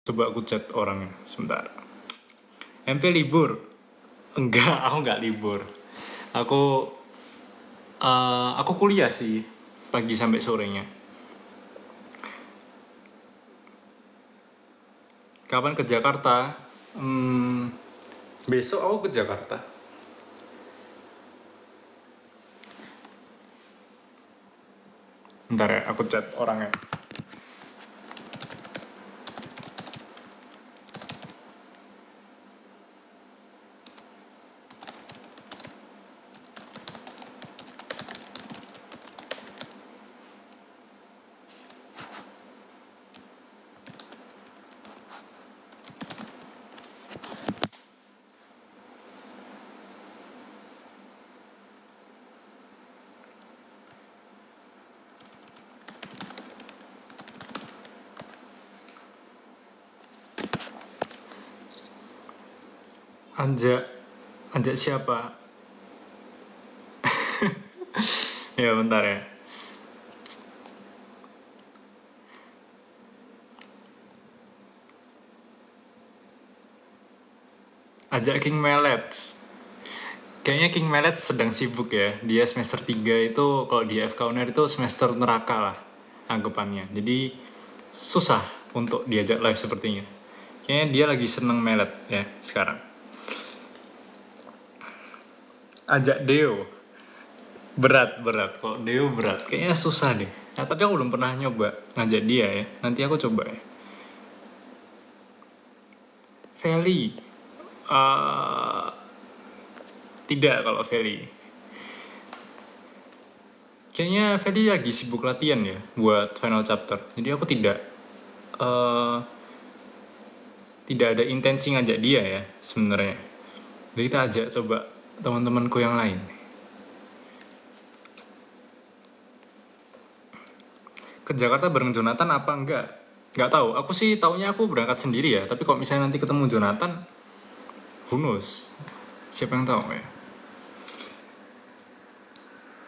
Coba aku chat orangnya sebentar. MP libur? Enggak, aku nggak libur. Aku kuliah sih pagi sampai sorenya. Kapan ke Jakarta? Besok aku ke Jakarta. Bentar ya, aku chat orangnya. Ajak siapa? Ya bentar ya. Ajak King Melets. Kayaknya King Melets sedang sibuk ya. Dia semester 3 itu kalau di FK Uner itu semester neraka lah anggapannya. Jadi susah untuk diajak live sepertinya. Kayaknya dia lagi seneng melet ya sekarang. Ajak Deo. Berat. Kalau Deo berat. Kayaknya susah deh. Nah, tapi aku belum pernah nyoba ngajak dia ya. Nanti aku coba ya. Feli. Tidak kalau Feli. Kayaknya Feli lagi sibuk latihan ya buat final chapter. Jadi aku tidak ada intensi ngajak dia ya sebenarnya. Jadi kita ajak coba teman-temanku yang lain. Ke Jakarta bareng Jonathan apa enggak? Nggak tahu. Aku sih taunya aku berangkat sendiri ya. Tapi kalau misalnya nanti ketemu Jonathan, who knows? Siapa yang tahu ya?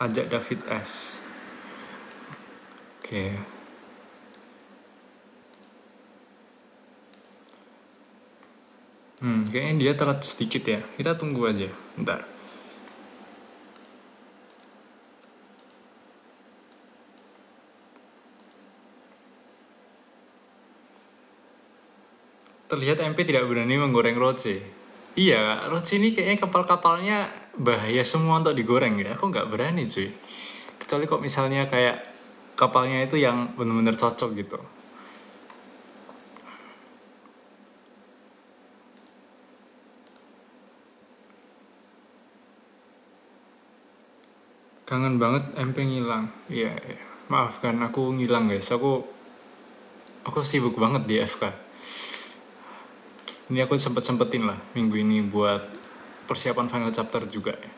Ajak David S. Oke. Kayaknya dia telat sedikit ya. Kita tunggu aja. Bentar. Terlihat MP tidak berani menggoreng Roche. Iya, Roche ini kayaknya kapal-kapalnya bahaya semua untuk digoreng ya. Aku nggak berani cuy. Kecuali kok misalnya kayak kapalnya itu yang benar-benar cocok gitu. Kangen banget MP ngilang. Iya. Maafkan aku ngilang guys. Aku sibuk banget di FK. Ini aku sempet-sempetin lah minggu ini buat persiapan final chapter juga ya.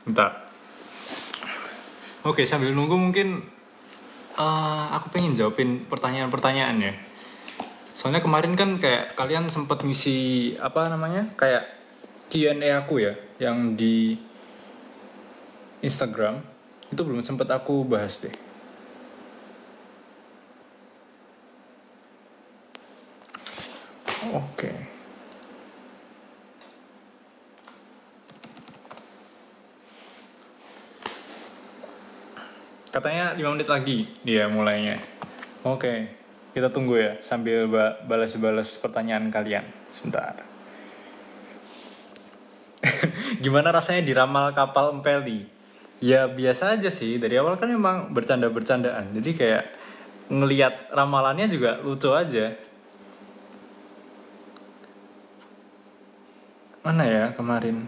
Bentar. Oke, sambil nunggu mungkin aku pengen jawabin pertanyaan-pertanyaan ya. Soalnya kemarin kan kayak kalian sempet ngisi kayak Q&A aku ya, yang di Instagram itu belum sempet aku bahas deh. Oke. Katanya 5 menit lagi dia mulainya. Oke, kita tunggu ya sambil balas-balas pertanyaan kalian. Sebentar. Gimana rasanya diramal kapal Empeli? Ya biasa aja sih, dari awal kan emang bercanda-bercandaan. Jadi kayak ngelihat ramalannya juga lucu aja. Mana ya kemarin?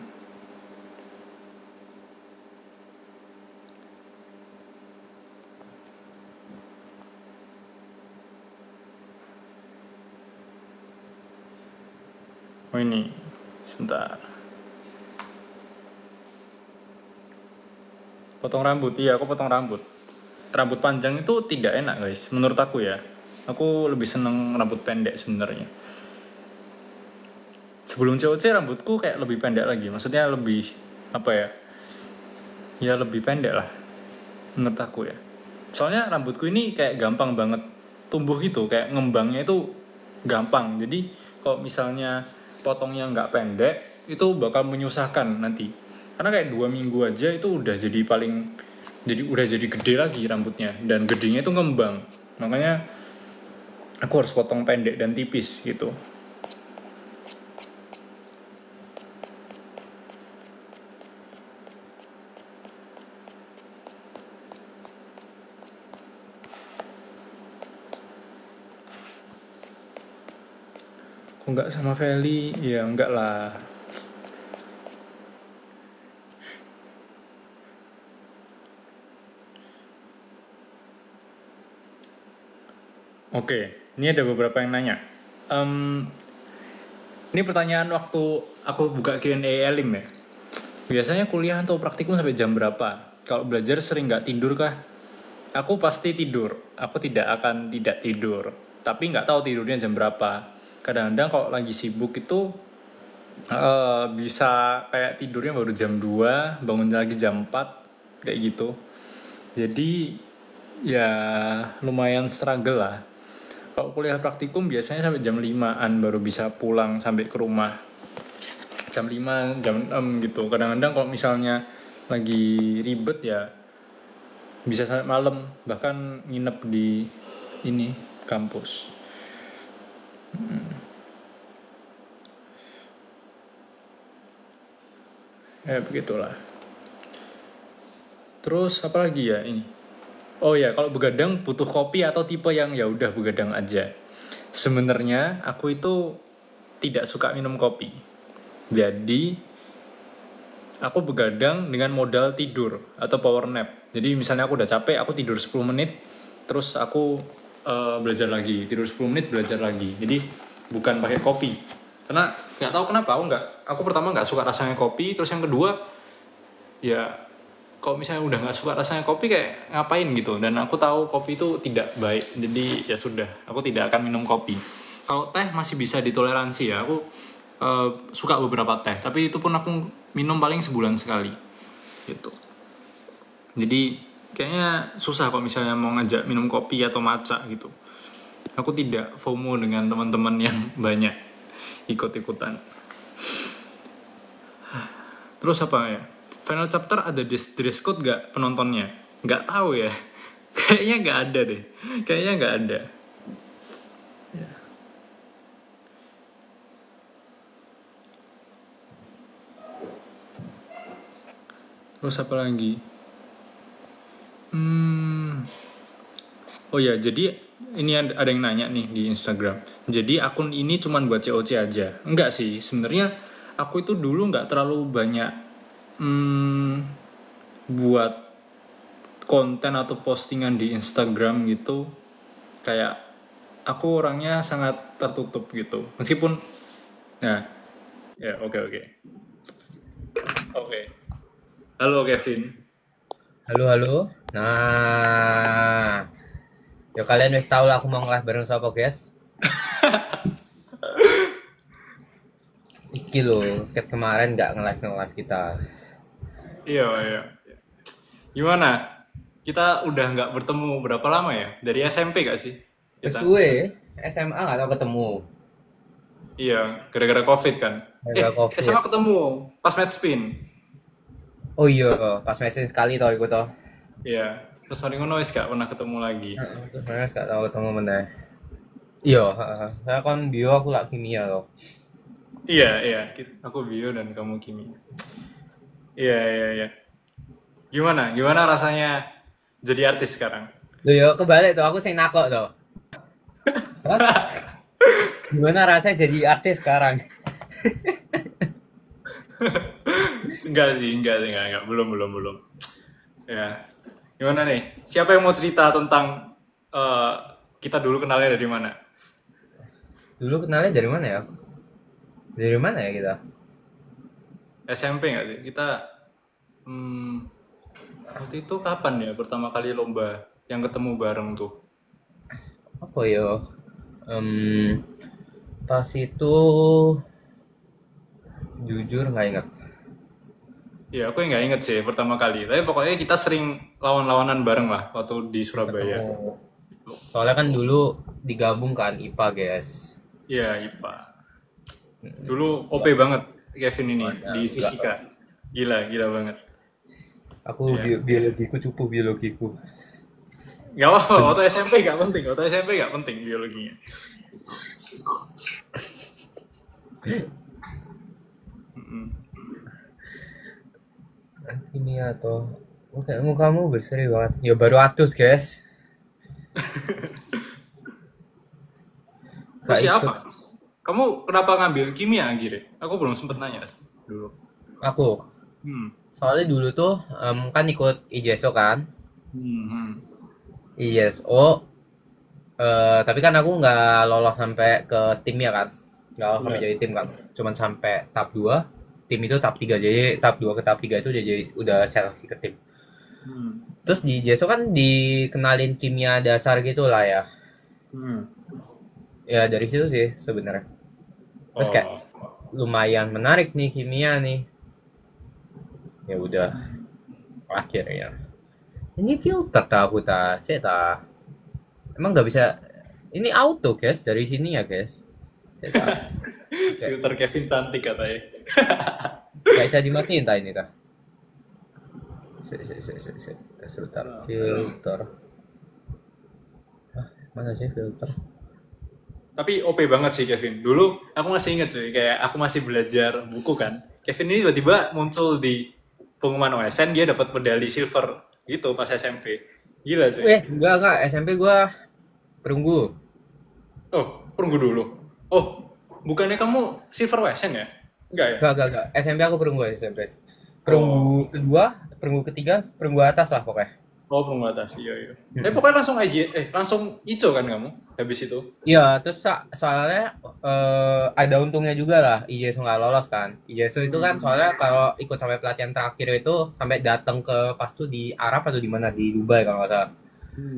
Oh ini, sebentar. Potong rambut, iya aku potong rambut. Rambut panjang itu tidak enak guys, menurut aku ya. Aku lebih seneng rambut pendek sebenarnya. Sebelum COC rambutku kayak lebih pendek lagi, maksudnya lebih ya lebih pendek lah menurut aku ya. Soalnya rambutku ini kayak gampang banget tumbuh gitu, kayak ngembangnya itu gampang. Jadi kalau misalnya potongnya nggak pendek itu bakal menyusahkan nanti, karena kayak 2 minggu aja itu udah jadi udah jadi gede lagi rambutnya, dan gedenya itu ngembang. Makanya aku harus potong pendek dan tipis gitu. Kok nggak sama Feli? Ya enggak lah. Oke, ini ada beberapa yang nanya. Ini pertanyaan waktu aku buka Q&A Elim ya. Biasanya kuliah atau praktikum sampai jam berapa? Kalau belajar sering nggak tidur kah? Aku pasti tidur. Aku tidak akan tidak tidur. Tapi nggak tahu tidurnya jam berapa. Kadang-kadang kalau lagi sibuk itu bisa kayak tidurnya baru jam 2, bangun lagi jam 4, kayak gitu. Jadi ya lumayan struggle lah. Kalau kuliah praktikum biasanya sampai jam 5-an baru bisa pulang sampai ke rumah. Jam 5, jam 6 gitu. Kadang-kadang kalau misalnya lagi ribet ya bisa sampai malam, bahkan nginep di ini kampus. Ya begitulah. Terus apa lagi ya ini? Oh ya, kalau begadang butuh kopi atau tipe yang ya udah begadang aja. Sebenarnya aku itu tidak suka minum kopi. Jadi aku begadang dengan modal tidur atau power nap. Jadi misalnya aku udah capek, aku tidur 10 menit, terus aku belajar lagi, tidur 10 menit belajar lagi. Jadi bukan pakai kopi. Karena nggak tahu kenapa aku pertama nggak suka rasanya kopi, terus yang kedua ya kalau misalnya udah nggak suka rasanya kopi kayak ngapain gitu, dan aku tahu kopi itu tidak baik, jadi ya sudah, aku tidak akan minum kopi. Kalau teh masih bisa ditoleransi ya, aku suka beberapa teh, tapi itu pun aku minum paling sebulan sekali gitu. Jadi kayaknya susah kalau misalnya mau ngajak minum kopi atau matcha gitu. Aku tidak FOMO dengan teman-teman yang banyak ikut-ikutan. Terus apa ya? Final chapter ada dress code gak penontonnya? Gak tahu ya. Kayaknya gak ada deh. Kayaknya gak ada. Ya. Terus apa lagi? Oh ya, jadi ini ada yang nanya nih di Instagram. Jadi akun ini cuman buat COC aja? Enggak sih, sebenarnya aku itu dulu nggak terlalu banyak buat konten atau postingan di Instagram gitu. Kayak aku orangnya sangat tertutup gitu. Meskipun, nah, ya oke. Halo Kevin. Halo. Nah, ya kalian wis tau lah aku mau nge-live bareng siapa, guys. Iki loh, kemarin nggak nge-live kita. Iya. Gimana? Kita udah nggak bertemu berapa lama ya? Dari SMP gak sih? Kita. Suwe, SMA nggak tau ketemu. Iya, gara-gara COVID kan. Gara-gara COVID. SMA ketemu pas match spin. Oh iya, pas mesin sekali tau iku toh. Iya, terus mari ngono wis gak pernah ketemu lagi. Terus mana nggak tahu ketemu meneh. Iya, saya kan bio aku lak kimia loh. Iya, aku bio dan kamu kimia. Iya. Gimana rasanya jadi artis sekarang? Loh ya kebalik tuh, aku sing nakok tuh. Gimana rasanya jadi artis sekarang? Enggak, belum. Ya, gimana nih? Siapa yang mau cerita tentang kita dulu kenalnya dari mana? Dulu kenalnya dari mana ya? Dari mana ya kita? SMP nggak sih? Kita waktu itu kapan ya pertama kali lomba yang ketemu bareng tuh? Apa ya? Pas itu jujur nggak ingat. Ya aku nggak inget sih pertama kali. Tapi pokoknya kita sering lawan-lawanan bareng lah waktu di Surabaya. Soalnya kan dulu digabungkan IPA, guys. Iya, IPA. Dulu OP banget Kevin ini di fisika. Gila banget. Aku Iya. biologiku cupu biologiku. Gak apa-apa, waktu SMP gak penting. Waktu SMP gak penting biologinya. Kimia atau mukamu berseri banget. Ya baru atus, guys. Terus Gak siapa? ikut. Kamu kenapa ngambil kimia akhirnya? Aku belum sempet nanya dulu. Aku. Hmm. Soalnya dulu tuh kan ikut IJSO kan. Hmm. IJSO. Tapi kan aku nggak lolos sampai ke timnya kan. Nggak lolos sampai Iya. jadi tim kan. Cuman sampai tahap 2. Tim itu tahap 3. Jadi tahap 2 ke tahap 3 itu udah seleksi ke tim. Hmm. Terus di IJSO kan dikenalin kimia dasar gitu lah ya. Hmm. Ya dari situ sih sebenarnya. Terus kayak lumayan menarik nih kimia nih. Ya udah. Akhirnya. Ini filter dah aku tak. Emang nggak bisa. Ini auto guys dari sini ya guys. Filter Kevin cantik katanya. Gak bisa dimatiin tak ini tak. Sebentar. Filter. Mana sih filter? Tapi OP banget sih Kevin. Dulu aku masih inget cuy, kayak aku masih belajar buku kan. Kevin ini tiba-tiba muncul di pengumuman OSN, dia dapat medali silver gitu pas SMP. Gila cuy. Enggak. SMP gua perunggu. Oh, perunggu dulu. Oh, bukannya kamu silver OSN ya? Enggak ya? Enggak. SMP aku perunggu SMP. Perunggu kedua, perunggu ketiga, perunggu atas lah pokoknya. Oh, perunggu atas. Iya. Tapi pokoknya langsung langsung IJO kan kamu habis itu? Iya, terus soalnya ada untungnya juga lah IJSO nggak lolos kan. IJSO itu kan soalnya kalau ikut sampai pelatihan terakhir itu sampai datang ke pas tuh di Arab atau di mana di Dubai kalau nggak salah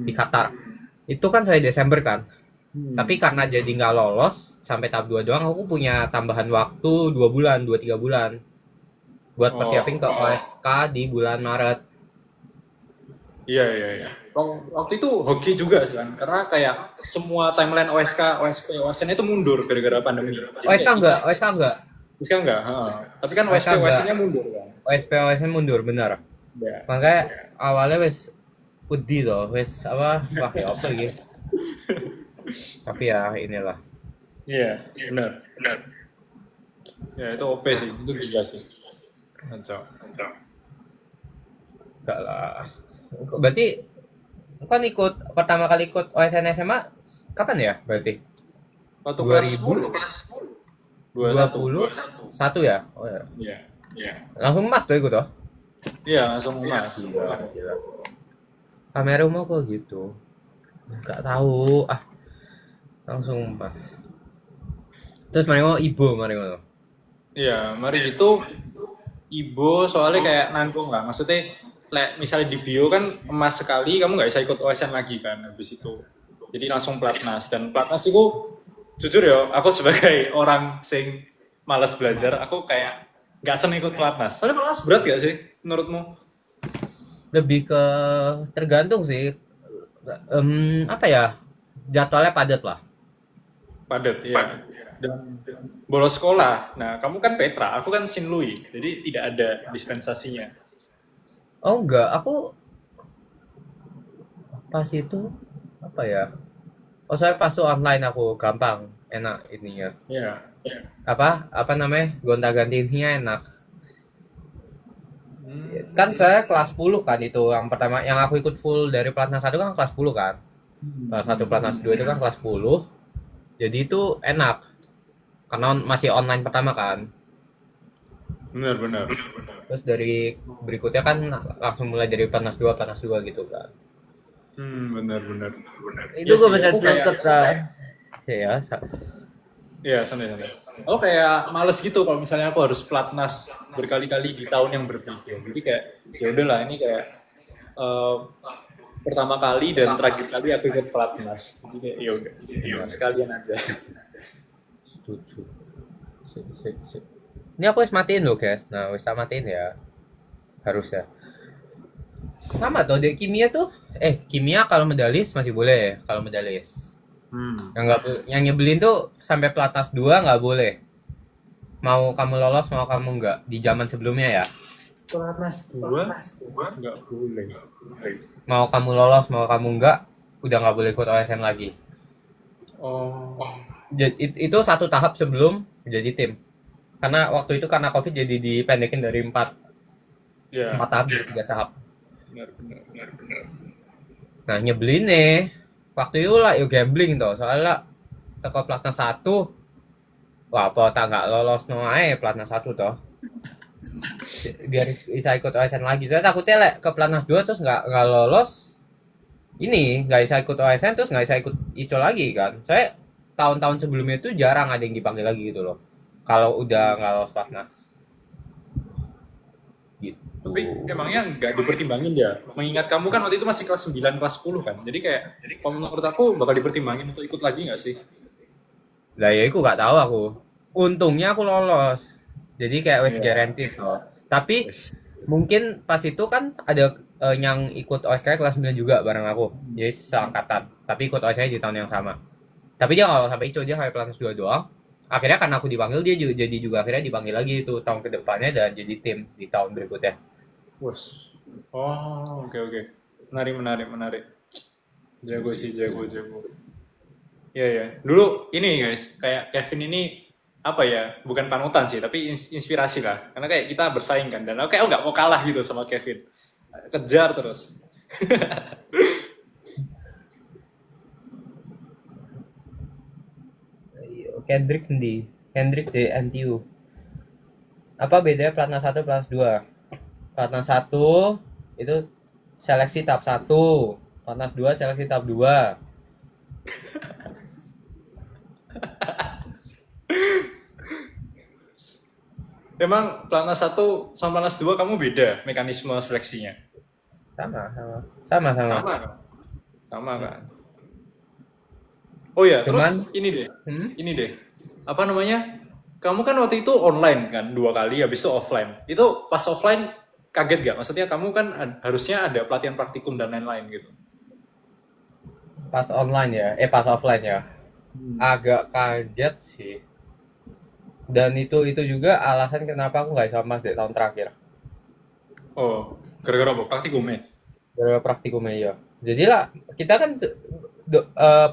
di Qatar. Itu kan sampai Desember kan. Tapi karena jadi nggak lolos sampai tahap 2 doang, aku punya tambahan waktu 2-3 bulan buat persiapin ke OSK di bulan Maret. Iya. Waktu itu hoki juga kan, karena kayak semua timeline OSK, OSP, OSN itu mundur gara-gara pandemi. OSK enggak. OSK enggak, tapi kan OSP, OSN-nya mundur kan. OSN mundur, benar. Ya. Makanya awalnya wes wedi loh, wes apa, wah ya apa gitu. Tapi ya inilah. Iya, benar. Ya itu OP sih, itu gila sih. Kacau. Enggak lah. Berarti kan pertama kali ikut OSN SMA kapan ya berarti? Waktu kelas 10. 1 ya? Oh ya. Iya. Langsung emas tuh ikut toh? Iya, langsung emas. Gila. Kamera rumah kok gitu. Enggak tahu. Langsung emas. Terus mari ngono. Iya, mari itu Ibo soalnya kayak nanggung lah. Maksudnya misalnya di bio kan emas sekali, kamu nggak bisa ikut OSN lagi kan habis itu. Jadi langsung pelatnas, dan pelatnas itu jujur ya, aku sebagai orang sing malas belajar, aku kayak nggak seneng ikut pelatnas. Soalnya pelatnas berat gak sih menurutmu? Lebih ke tergantung sih. Apa ya? Jadwalnya padat lah. Padat, ya. Dan bolos sekolah. Nah, kamu kan Petra, aku kan Sinlui, jadi tidak ada dispensasinya. Oh enggak, aku pas itu apa ya? Oh saya pas tuh online aku gampang, enak ininya. Iya. Apa namanya? Gonta-gantinya enak. Kan saya kelas 10 kan itu yang pertama yang aku ikut full dari pelatnas 1 kan kelas 10 kan. Kelas 1 pelatnas 2 itu kan kelas 10. Jadi itu enak. Karena masih online pertama kan. Benar. Terus dari berikutnya kan langsung mulai dari pelatnas 2 gitu kan. Benar. Itu gue baca filter kan. Ya, iya, santai. Oh kayak males gitu kalau misalnya aku harus pelatnas berkali-kali di tahun yang berbeda. Jadi kayak ya udahlah, ini kayak pertama kali dan terakhir kali aku ikut pelatnas. Jadi kayak ya udah, sekalian aja. Setuju. Ini aku harus matiin loh guys. Nah, harus matiin ya. Harus ya. Sama tuh di kimia tuh. Kimia kalau medalis masih boleh. Kalau medalis. Yang nyebelin tuh sampai pelatnas 2 nggak boleh. Mau kamu lolos, mau kamu nggak. Di zaman sebelumnya ya. Pelatnas 2 nggak boleh. Mau kamu lolos, mau kamu nggak, udah nggak boleh ikut OSN lagi. Oh, Itu satu tahap sebelum jadi tim. Karena waktu itu karena COVID jadi dipendekin dari 4 ya. tahap jadi 3 tahap. Benar. Nah nyebelin nih. Waktu itu lah yuk gambling tuh. Soalnya teko pelatnas 1. Wah apa tak nggak lolos no ae pelatnas 1 toh. Biar bisa ikut OSN lagi. Saya takutnya lek ke pelatnas 2 terus nggak lolos. Ini nggak bisa ikut OSN terus nggak bisa ikut ICO lagi kan. Saya tahun-tahun sebelumnya itu jarang ada yang dipanggil lagi gitu loh. Kalau udah nggak lolos pelatnas. Gitu. Tapi emangnya nggak dipertimbangin ya? Mengingat kamu kan waktu itu masih kelas 9, kelas 10 kan? Jadi kayak, kalau menurut aku bakal dipertimbangin untuk ikut lagi nggak sih? Lah ya aku nggak tahu aku. Untungnya aku lolos. Jadi kayak wes Iya. guaranteed toh. Tapi Yes. mungkin pas itu kan ada yang ikut OSK kelas 9 juga bareng aku. Jadi seangkatan. Tapi ikut OSK di tahun yang sama. Tapi dia nggak sampai ICO, dia sampai pelatnas 2 doang. Akhirnya karena aku dipanggil dia juga, jadi juga akhirnya dipanggil lagi itu tahun kedepannya dan jadi tim di tahun berikutnya. Wus. Oh, oke. Menarik. Jago sih, jago. Iya ya. Dulu ini guys, kayak Kevin ini apa ya? Bukan panutan sih, tapi inspirasi lah. Karena kayak kita bersaing kan, dan aku kayak nggak mau kalah gitu sama Kevin. Kejar terus. Kendrick di NTU. Apa bedanya pelatnas 1 pelatnas 2? Pelatnas 1 itu seleksi tahap 1. Pelatnas 2 seleksi tahap 2. Emang pelatnas 1 sama pelatnas 2 kamu beda mekanisme seleksinya? Sama. Sama kan? Sama kan? Oh ya, terus Cuman ini deh. Apa namanya? Kamu kan waktu itu online kan 2 kali, habis itu offline. Itu pas offline kaget gak? Maksudnya kamu kan harusnya ada pelatihan praktikum dan lain-lain gitu. pas online ya, pas offline ya. Agak kaget sih. Dan itu juga alasan kenapa aku nggak bisa mas di tahun terakhir. Oh, gara-gara apa? Praktikumnya? Gara-gara praktikumnya ya. Jadi lah kita kan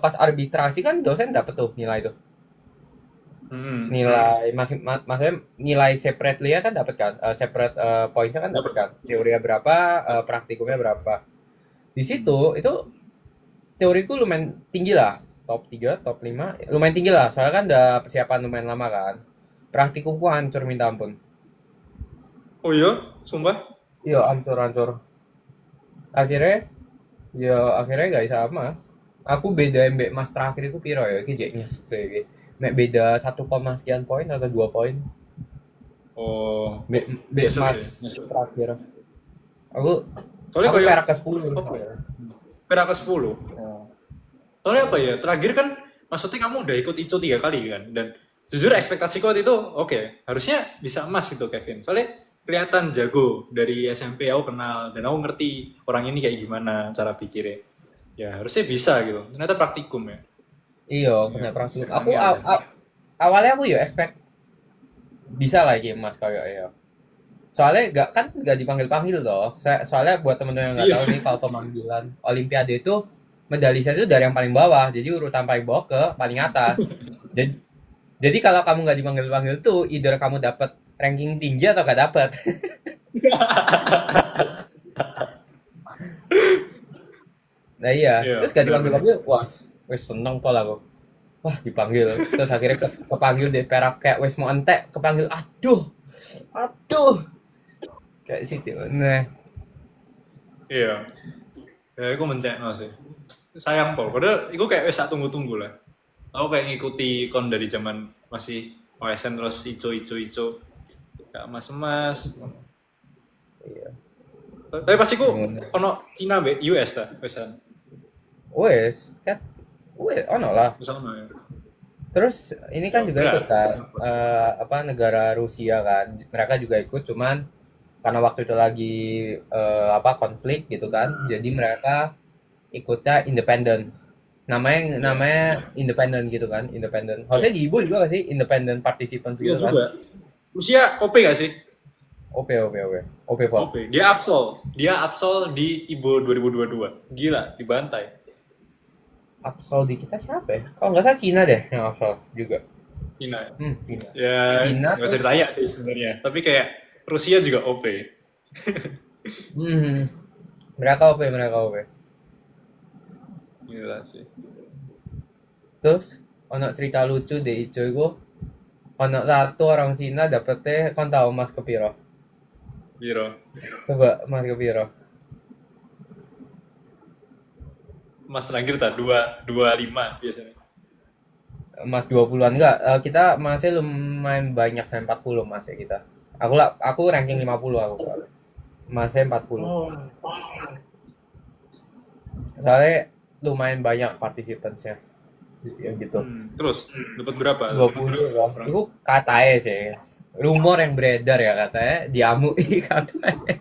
pas arbitrasi kan dosen dapet tuh nilai itu. Nilai maksudnya nilai separately kan dapat kan, separate pointsnya kan dapat kan. Teorinya berapa, praktikumnya berapa. Di situ itu teoriku lumayan tinggi lah, top 3, top 5, lumayan tinggi lah. Soalnya kan udah persiapan lumayan lama kan. Praktikumku hancur minta ampun. Oh iya? Sumpah? Iya, hancur. Akhirnya gak bisa mas. Aku beda mbak mas terakhir itu piro ya, iki jek nyesek iki. Mek beda 1, sekian poin atau 2 poin. Oh, Mbak mas nyesek. terakhir. Aku Soalnya kayak perak ke 10. perak ke 10. Oh. Soalnya apa ya? Terakhir kan maksudnya kamu udah ikut ICO 3 kali kan, dan jujur ekspektasiku waktu itu oke, harusnya bisa emas itu Kevin. Soalnya kelihatan jago dari SMP, aku kenal dan aku ngerti orang ini kayak gimana cara pikirnya. Ya harusnya bisa gitu. Ternyata praktikum ya. Iya, kena praktikum. Aku awalnya aku ya expect bisa lagi emas kayak ya. Soalnya gak dipanggil toh. Soalnya buat temen-temen yang nggak tahu nih, kalau pemanggilan Olimpiade itu medali itu dari yang paling bawah, jadi urutan paling bawah ke paling atas. Jadi kalau kamu nggak dipanggil tuh, either kamu dapat ranking tinggi atau gak dapat. Nah iya, terus gak dipanggil, wes seneng pola aku. Wah dipanggil, terus akhirnya kepanggil deh perak kayak wes mau entek, kepanggil aduh, kayak situ. Nah, iya, ya aku mencek sih. Sayang Pol, padahal aku kayak wes tunggu lah. Aku kayak ngikuti kon dari zaman masih OSN terus ico, gak emas. iya. Tapi pasti ku ono Cina be US ta, wesan. Wes, kan, ono lah. Misalnya ya. Terus ini kan juga ikut kan, negara Rusia kan, mereka juga ikut, cuman karena waktu itu lagi konflik gitu kan, jadi mereka ikutnya independen. namanya independen gitu kan, independen. Harusnya di Ibo juga gak sih independent participants Iya gitu kan? juga. Rusia OP gak sih? OP Pol. OP. Dia Absol di IBO 2022. Gila, dibantai. Absol di kita siapa ya? Kalau nggak salah Cina deh yang Absol juga. Cina. Cina. Ya, Cina nggak usah ditanya sih sebenarnya. Tapi kayak Rusia juga OP. Mereka OP. Gila sih. Terus ono cerita lucu deh Ico iku. Ono satu orang Cina dapetnya kon tahu emas kepiro? Biro. Coba emas kepiro? Mas terakhir tak 225 biasanya. Emas 20-an enggak? Kita masih lumayan banyak sampai 40 emas ya kita. Aku ranking 50 aku soalnya. Masih 40. Soalnya lumayan banyak partisipansnya. Ya gitu. Terus dapat berapa? 20 loh. Itu katanya sih. Rumor yang beredar ya katanya diamui katanya.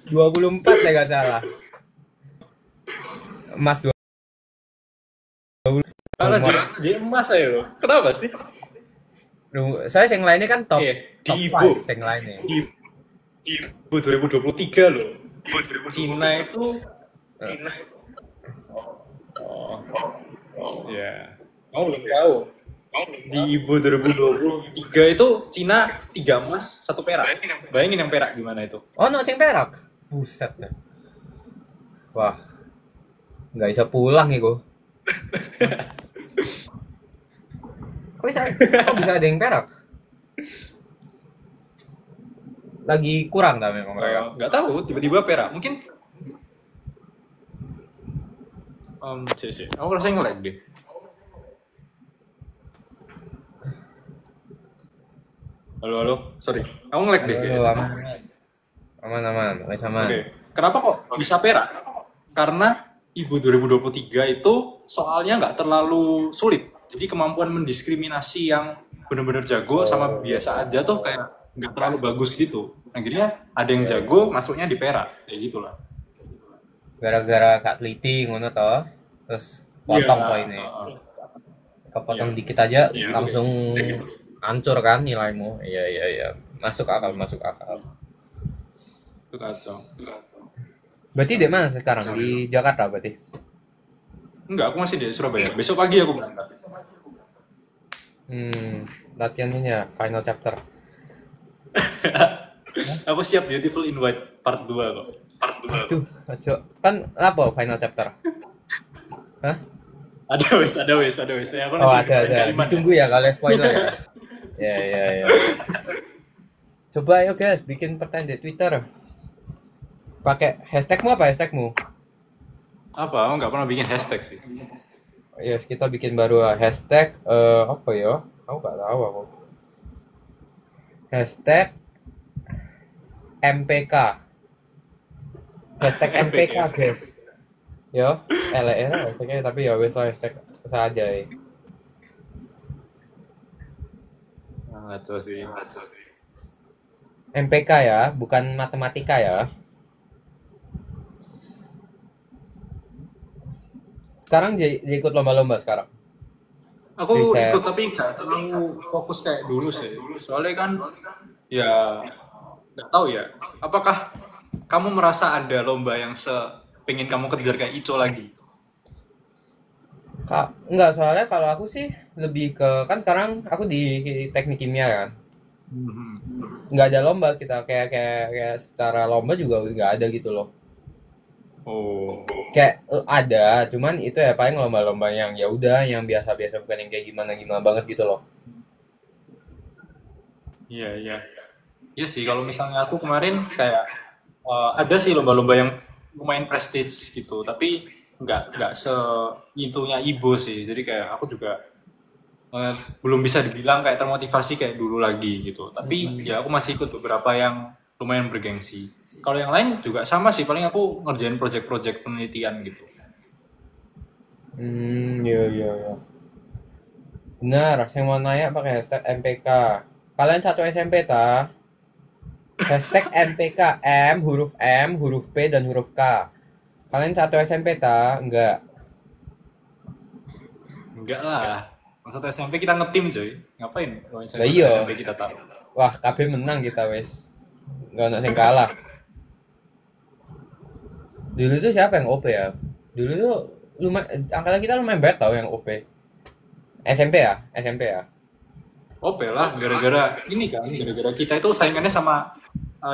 24 ya gak salah. Emas 20. Kalah jadi emas aja loh. Kenapa sih? Saya yang lainnya kan top. Di Top IBO. 5 yang lainnya. Di IBO 2023 loh. Cina itu ya. Kamu belum tahu. Di IBO 2023 itu Cina 3 emas, 1 perak. Bayangin yang perak gimana itu? Oh, no, sing perak. Buset dah. Wah. Nggak bisa pulang nih gua. Kok bisa ada yang perak? Lagi kurang dah memang mereka. Nggak tahu, tiba-tiba perak. Mungkin aku rasanya nge-lag deh. Halo, sorry. Aku nge-lag deh kayaknya. Aman. Oke. Kenapa kok bisa perak? Karena IBO 2023 itu soalnya nggak terlalu sulit. Jadi kemampuan mendiskriminasi yang benar-benar jago sama biasa aja tuh kayak nggak terlalu bagus gitu. Akhirnya ada yang jago masuknya di perak, kayak gitulah. Gara-gara Kak Teliti ngono toh, terus potong poinnya. Kepotong dikit aja langsung hancur kan nilaimu. Iya. Masuk akal. Itu kacau. Berarti di mana sekarang? Di Jakarta berarti? Enggak, aku masih di Surabaya. Besok pagi aku berangkat. Latihannya final chapter. Aku siap Beautiful Invite part 2 kok. Aduh, kan apa final chapter? Hah? Ada wes. Aku ada. Ditunggu ya kalian spoiler ya. Ya. Coba ayo guys, bikin pertanyaan di Twitter. Pakai hashtagmu apa hashtagmu? Apa? Aku nggak pernah bikin hashtag sih. Yes, kita bikin baru hashtag apa ya? Aku nggak tahu aku. Hashtag MPK. Hashtag MPK guys. Yo, hashtagnya tapi ya wes hashtag saja ya. Ngaco sih. MPK ya, bukan matematika ya. Sekarang ikut lomba-lomba sekarang. Aku ikut tapi nggak terlalu fokus kayak dulu sih. Soalnya kan ya nggak tahu ya. Apakah kamu merasa ada lomba yang pengen kamu kejar kayak Ico lagi? Enggak, soalnya kalau aku sih lebih ke kan sekarang aku di teknik kimia kan. Nggak ada lomba kita kayak secara lomba juga nggak ada gitu loh. Oh. Kayak ada, cuman itu ya paling lomba-lomba yang ya udah yang biasa-biasa bukan yang kayak gimana banget gitu loh. Iya. Iya sih kalau misalnya aku kemarin kayak ada sih lomba-lomba yang lumayan prestige gitu, tapi nggak itunya IBO sih. Jadi kayak aku juga belum bisa dibilang kayak termotivasi kayak dulu lagi gitu. Tapi ya aku masih ikut beberapa yang lumayan bergengsi. Kalau yang lain juga sama sih, paling aku ngerjain project-project penelitian gitu. Iya. Benar, saya mau nanya pakai hashtag MPK. Kalian satu SMP ta? Hashtag MPK, M, huruf P, dan huruf K. Kalian satu SMP ta? Enggak. Enggak lah. Maksud SMP kita ngetim coy. Ngapain? Kalau misalnya Lah satu iya. SMP kita tahu. Wah, kabeh menang kita wes. Enggak ono sing kalah. Dulu tuh siapa yang OP ya? Dulu tuh lumayan angkatan kita lumayan banyak tau yang OP. SMP ya? SMP ya? Oke lah, gara-gara ini kan, gara-gara kita itu saingannya sama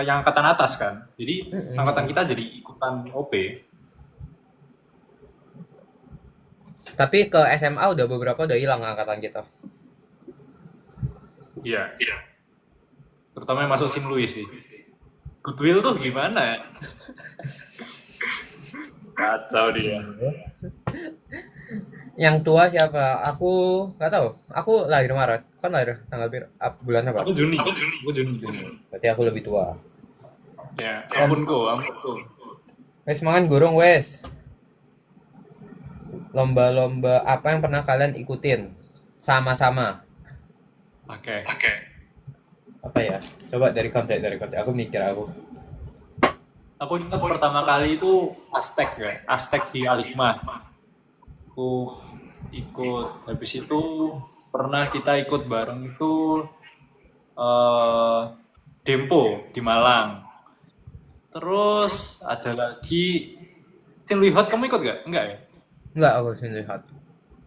yang angkatan atas kan. Jadi angkatan kita jadi ikutan OP. Tapi ke SMA udah beberapa udah hilang angkatan kita. Iya. Terutama yang masuk Sim Louis sih. Goodwill tuh gimana ya? Kacau dia. Yang tua siapa? Aku nggak tahu. Aku lahir Maret. Kan lahir tanggal bulan apa? Aku Juni. Juni. Berarti aku lebih tua. Ya, ampunku. Wes mangan gurung wes. Lomba-lomba apa yang pernah kalian ikutin? Sama-sama. Oke. Apa ya? Coba dari konsep. Aku mikir aku. Aku ingat pertama kali itu Aztec kan. Aztec di Alikma. Aku ikut. Habis itu pernah kita ikut bareng itu Dempo di Malang. Terus ada lagi Tim Lihat, kamu ikut gak? Enggak ya? Enggak, aku sini lihat.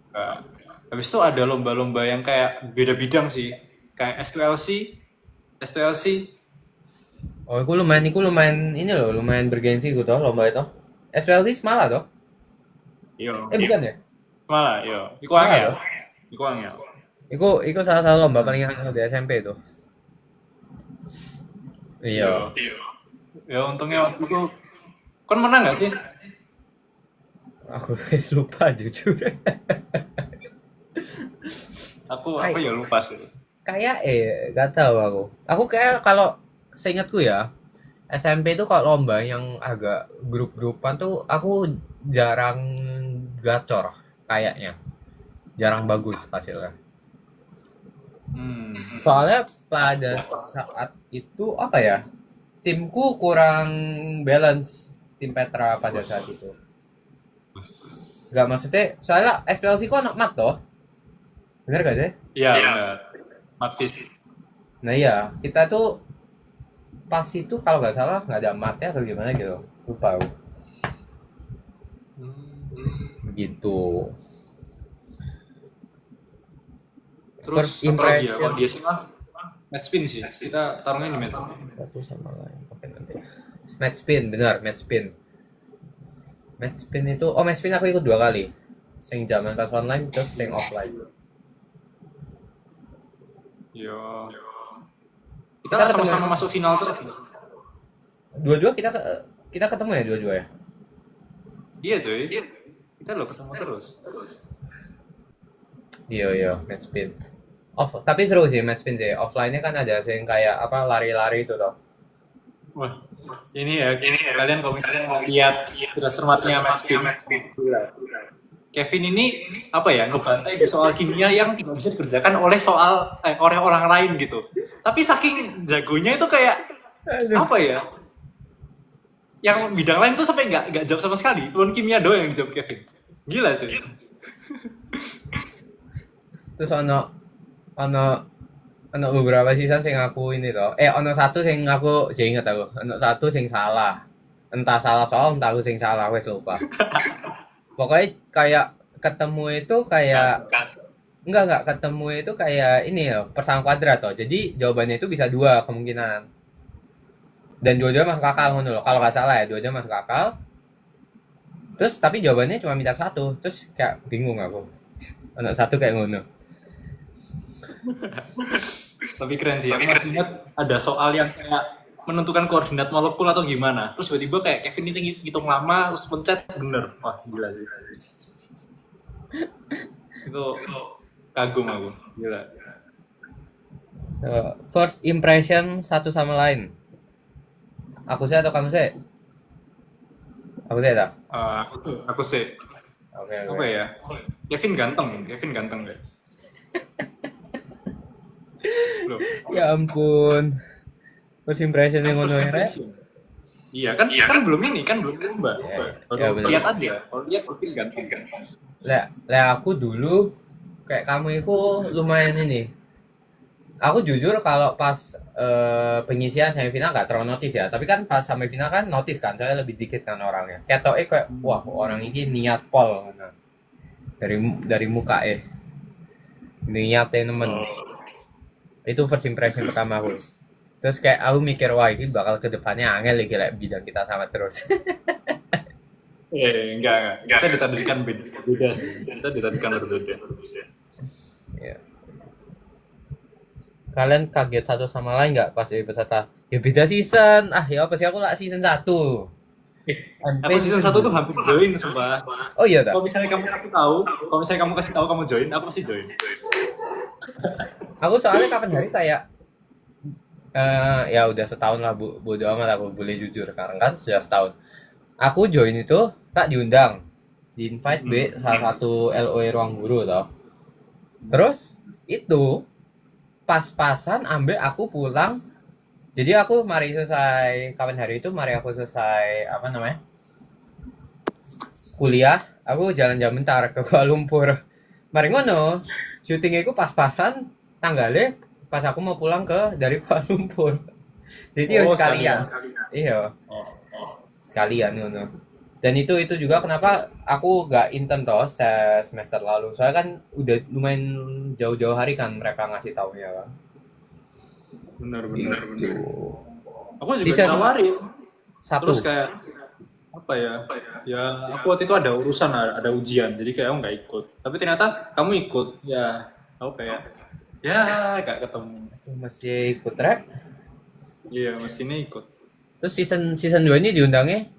Enggak. Habis itu ada lomba-lomba yang kayak beda bidang sih. Kayak S2LC. Oh, aku lumayan ini loh, lumayan bergensi gitu toh lomba itu. SPLC Semala toh? Iya. Bukan ya? Malah, iya. Iku Malah angel. Iku salah satu lomba paling angel di SMP itu. Iya. Ya untungnya waktu itu kan menang gak sih? Aku wis lupa jujur. Aku ya lupa sih. Kayak gak tahu aku. Aku kayak kalau seingatku ya, SMP itu kalau lomba yang agak grup-grupan tuh aku jarang gacor kayaknya. Jarang bagus hasilnya. Soalnya pada saat itu apa ya? Timku kurang balance tim Petra pada saat itu. Gak maksudnya, soalnya SPLC kok anak mat toh? Bener gak sih? Iya, benar. Matfis. Nah iya, kita tuh pas itu kalau nggak salah nggak ada matnya atau gimana gitu, lupa aku. Begitu. Terus First impression. kalau dia sih mah match spin sih. Kita taruhnya di match spin. Satu sama lain. Oke nanti. Match spin, benar, match spin. Match spin itu, match spin aku ikut 2 kali. Sing zaman pas online terus sing offline. Iya. Kita kan sama-sama masuk final terus. Dua-dua kita ketemu ya dua-dua ya? Iya cuy. Kita lo ketemu terus. Iya, match spin. Tapi seru sih match spin sih. Offline-nya kan ada sing kayak apa lari-lari itu toh. Wah, ini ya. Kalian kalau misalnya mau lihat cermatnya match spin. Kevin ini apa ya, ngebantai di soal kimia yang tidak bisa dikerjakan oleh oleh orang lain gitu. Tapi saking jagonya itu kayak apa ya? Yang bidang lain tuh sampai nggak jawab sama sekali. Cuma kimia doang yang dijawab Kevin. Gila cuy. Terus ono beberapa season sing aku ini toh. Ono satu sing aku inget aku. Ono satu sing salah. Entah salah soal, entah aku sing salah, wes lupa. Pokoknya kayak ketemu itu kayak enggak ketemu itu kayak ini ya, persamaan kuadrat toh. Jadi jawabannya itu bisa 2 kemungkinan. Dan dua-duanya masuk akal ngono loh. Kalau nggak salah ya, dua-duanya masuk akal. Terus tapi jawabannya cuma minta 1. Terus kayak bingung aku. Ono satu kayak ngono. Tapi keren sih. Aku masih ingat ada soal yang kayak menentukan koordinat molekul atau gimana. Terus tiba-tiba kayak Kevin itu ngitung lama, terus pencet bener. Wah, gila sih. Itu kagum aku. Gila. First impression satu sama lain. Aku sih atau kamu sih? Aku sih tak? Aku sih. Oke. Apa ya? Kevin ganteng guys. Ya ampun. First impression yang ngono ya. Iya kan belum ini kan belum lomba. Ya, bener. Lihat aja. Kalau lihat profil ganti kan. Lah aku dulu kayak kamu itu lumayan ini. Aku jujur kalau pas pengisian semifinal nggak terlalu notice ya. Tapi kan pas sampai final kan notice kan. Saya lebih dikit kan orangnya. Kayak wah orang ini niat pol. Nah, dari muka niatnya nemen. Itu first impression pertama aku. Terus kayak aku mikir wah ini bakal kedepannya angel lagi like, bidang kita sama terus. Enggak. Kita ditandingkan beda sih. Kita ditandingkan berbeda. Ya. Kalian kaget satu sama lain nggak pas jadi peserta? Ya beda season. Ya apa sih aku lah season 1. Aku season 1 tuh hampir join sumpah. Oh iya tak? Kalau misalnya kamu kasih tahu kamu join, aku pasti join. Aku soalnya kapan hari kayak ya udah setahun lah bodo amat aku boleh jujur sekarang kan sudah setahun. Aku join itu tak diundang, di invite B salah satu LOE ruang guru toh. Terus itu pas-pasan ambek aku pulang. Jadi aku mari selesai kapan hari itu aku selesai apa namanya kuliah, aku jalan-jalan bentar ke Kuala Lumpur. Mari ngono, syutingnya itu pas-pasan tanggalnya pas aku mau pulang dari Kuala Lumpur. Jadi sekalian. Iya. Sekalian ngono. Dan itu juga kenapa aku gak intern toh semester lalu. Soalnya kan udah lumayan jauh-jauh hari kan mereka ngasih taunya kan. Benar. Aku juga Season ditawarin. Satu. Terus kayak apa ya? Ya aku waktu itu ada urusan, ada ujian, jadi kayak aku nggak ikut. Tapi ternyata kamu ikut. Ya, aku kayak ya gak ketemu. Mesti ikut rap. Iya, mestinya ikut. Terus season 2 ini diundangnya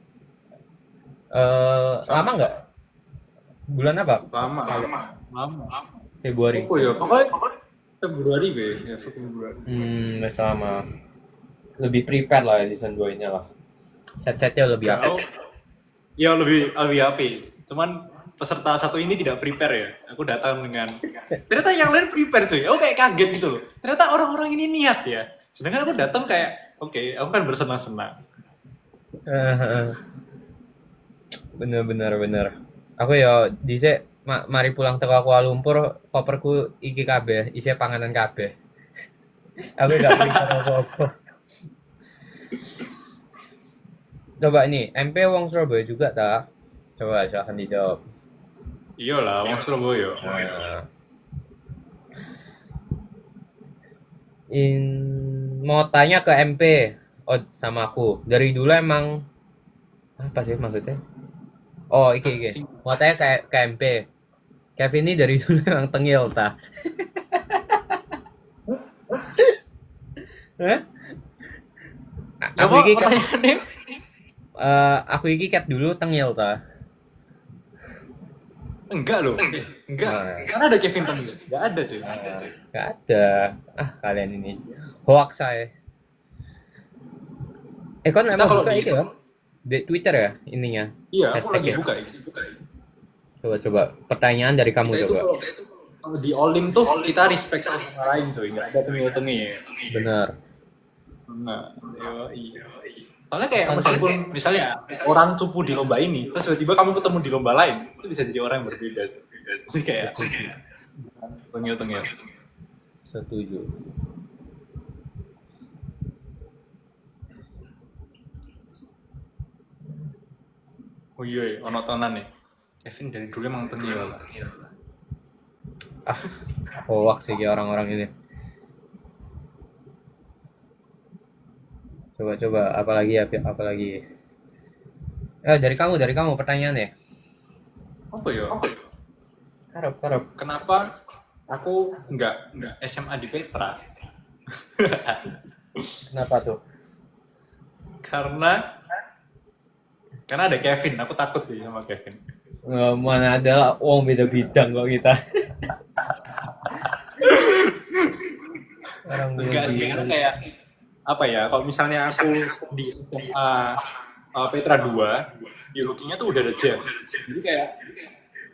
lama nggak? Bulan apa? Lama. Februari. Oh ya, pokoknya Februari ya Februari. Masih lama. Lebih prepare lah season 2 ini lah. Set-setnya lebih apa? Ya lebih api. Cuman peserta satu ini tidak prepare ya. Aku datang dengan ternyata yang lain prepare cuy. Aku kayak kaget gitu loh. Ternyata orang-orang ini niat ya. Sedangkan aku datang kayak oke, aku kan bersenang-senang. Bener. Aku ya dhisik mari pulang teko Kuala Lumpur, koperku iki kabeh, isi panganan kabeh. Aku gak prepare apa-apa. Coba ini, MP wong Surabaya juga tak? Coba silahkan dijawab. Iyalah, wong Surabaya. Mau tanya ke MP, sama aku. Dari dulu emang apa sih maksudnya? Oh, iki. Mau tanya ke MP. Kevin ini dari dulu emang tengil ta? Aku iki cat dulu tengil ta? Enggak loh. Enggak. Karena ada Kevin tengil. Enggak ada cuy. Enggak ada. Kalian ini hoax saya. Kan emang kalau buka itu ya? Di Twitter ya ininya? Iya, aku lagi buka. Coba pertanyaan dari kamu kita coba. Kalau di Olim tuh kita respect sama lain cuy, nggak ada tengil-tengil. Benar. Iya. Soalnya kayak meskipun misalnya orang cupu di lomba ini, terus tiba-tiba kamu ketemu di lomba lain, itu bisa jadi orang yang berbeda. Jadi kayak tengil-tengil. Setuju. Oh iya, ono tenan nih. Kevin dari dulu emang tengil. Hoax sih orang-orang ini. Coba apalagi. Dari kamu pertanyaannya. Apa ya? Karep. Kenapa aku enggak SMA di Petra? Kenapa tuh? Karena ada Kevin, aku takut sih sama Kevin. Mana ada beda bidang kok kita. Enggak sih, karena kayak apa ya, kalau misalnya aku di Petra 2, biologinya tuh udah ada Jeff. Jadi kayak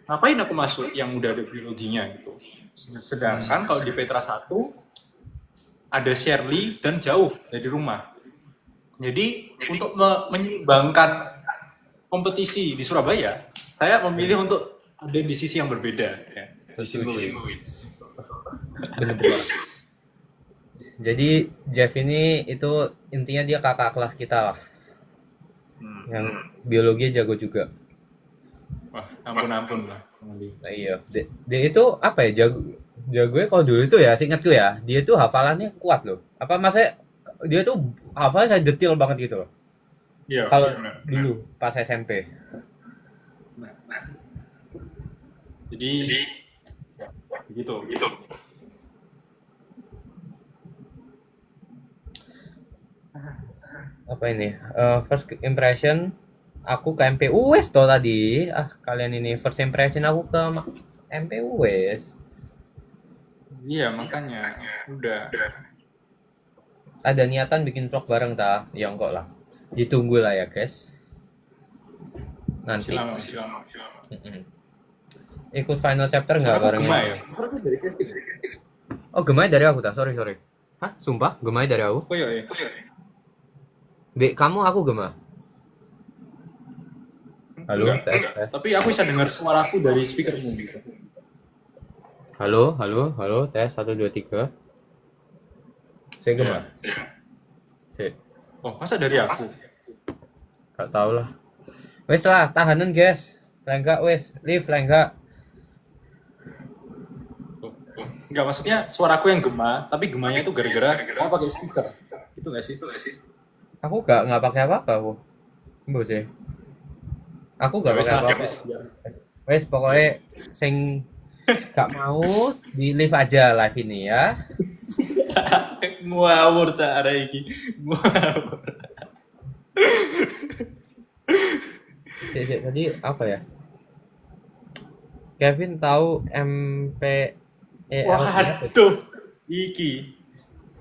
ngapain aku masuk yang udah ada biologinya gitu. Sedangkan kalau di Petra 1 ada Shirley dan jauh dari rumah. Jadi untuk menyeimbangkan kompetisi di Surabaya, saya memilih untuk ada di sisi yang berbeda. Ya. Sisi Setuju. Louis. Bener-bener. Jadi Jeff ini itu intinya dia kakak kelas kita lah, yang biologi jago juga. Wah, ampun lah. Nah, iya. Dia itu apa ya, jagonya kalau dulu itu ya, seingatku ya, dia tuh hafalannya kuat loh. Apa maksudnya dia tuh hafalannya saya detail banget gitu loh. Iya. Kalau benar. dulu pas SMP. Jadi begitu. Apa ini? First impression aku ke MPU wes toh tadi. Kalian ini first impression aku ke MPU wes. Iya, makanya udah. Ada niatan bikin vlog bareng ta? Ya enggak lah. Ditunggu lah ya, guys. Nanti. Masih lama. Mm-mm. Ikut final chapter nggak Aku bareng? Gema ya. Oh, gemanya dari aku ta. Sorry. Hah? Sumpah, gemanya dari aku. Oh iya. Dek, kamu aku gema. Halo, Enggak. tes. Tapi aku bisa dengar suaraku dari speakermu gitu. Halo, tes 1 2 3. Saya gema. Sip. Oh, masa dari aku? Gak tau lah. Wes lah, tahanan guys. Lenggak wes, live lenggak. Enggak, maksudnya suaraku yang gema, tapi gemanya itu gara-gara aku pakai speaker. Itu nggak sih? Aku nggak pakai apa-apa aku. Mbok sih. Aku nggak pakai apa-apa. Wes pokoknya sing gak mau di live aja live ini ya. Ngawur cara iki. Ngawur. Sik, tadi apa ya? Kevin tahu MPEL. Waduh. Iki.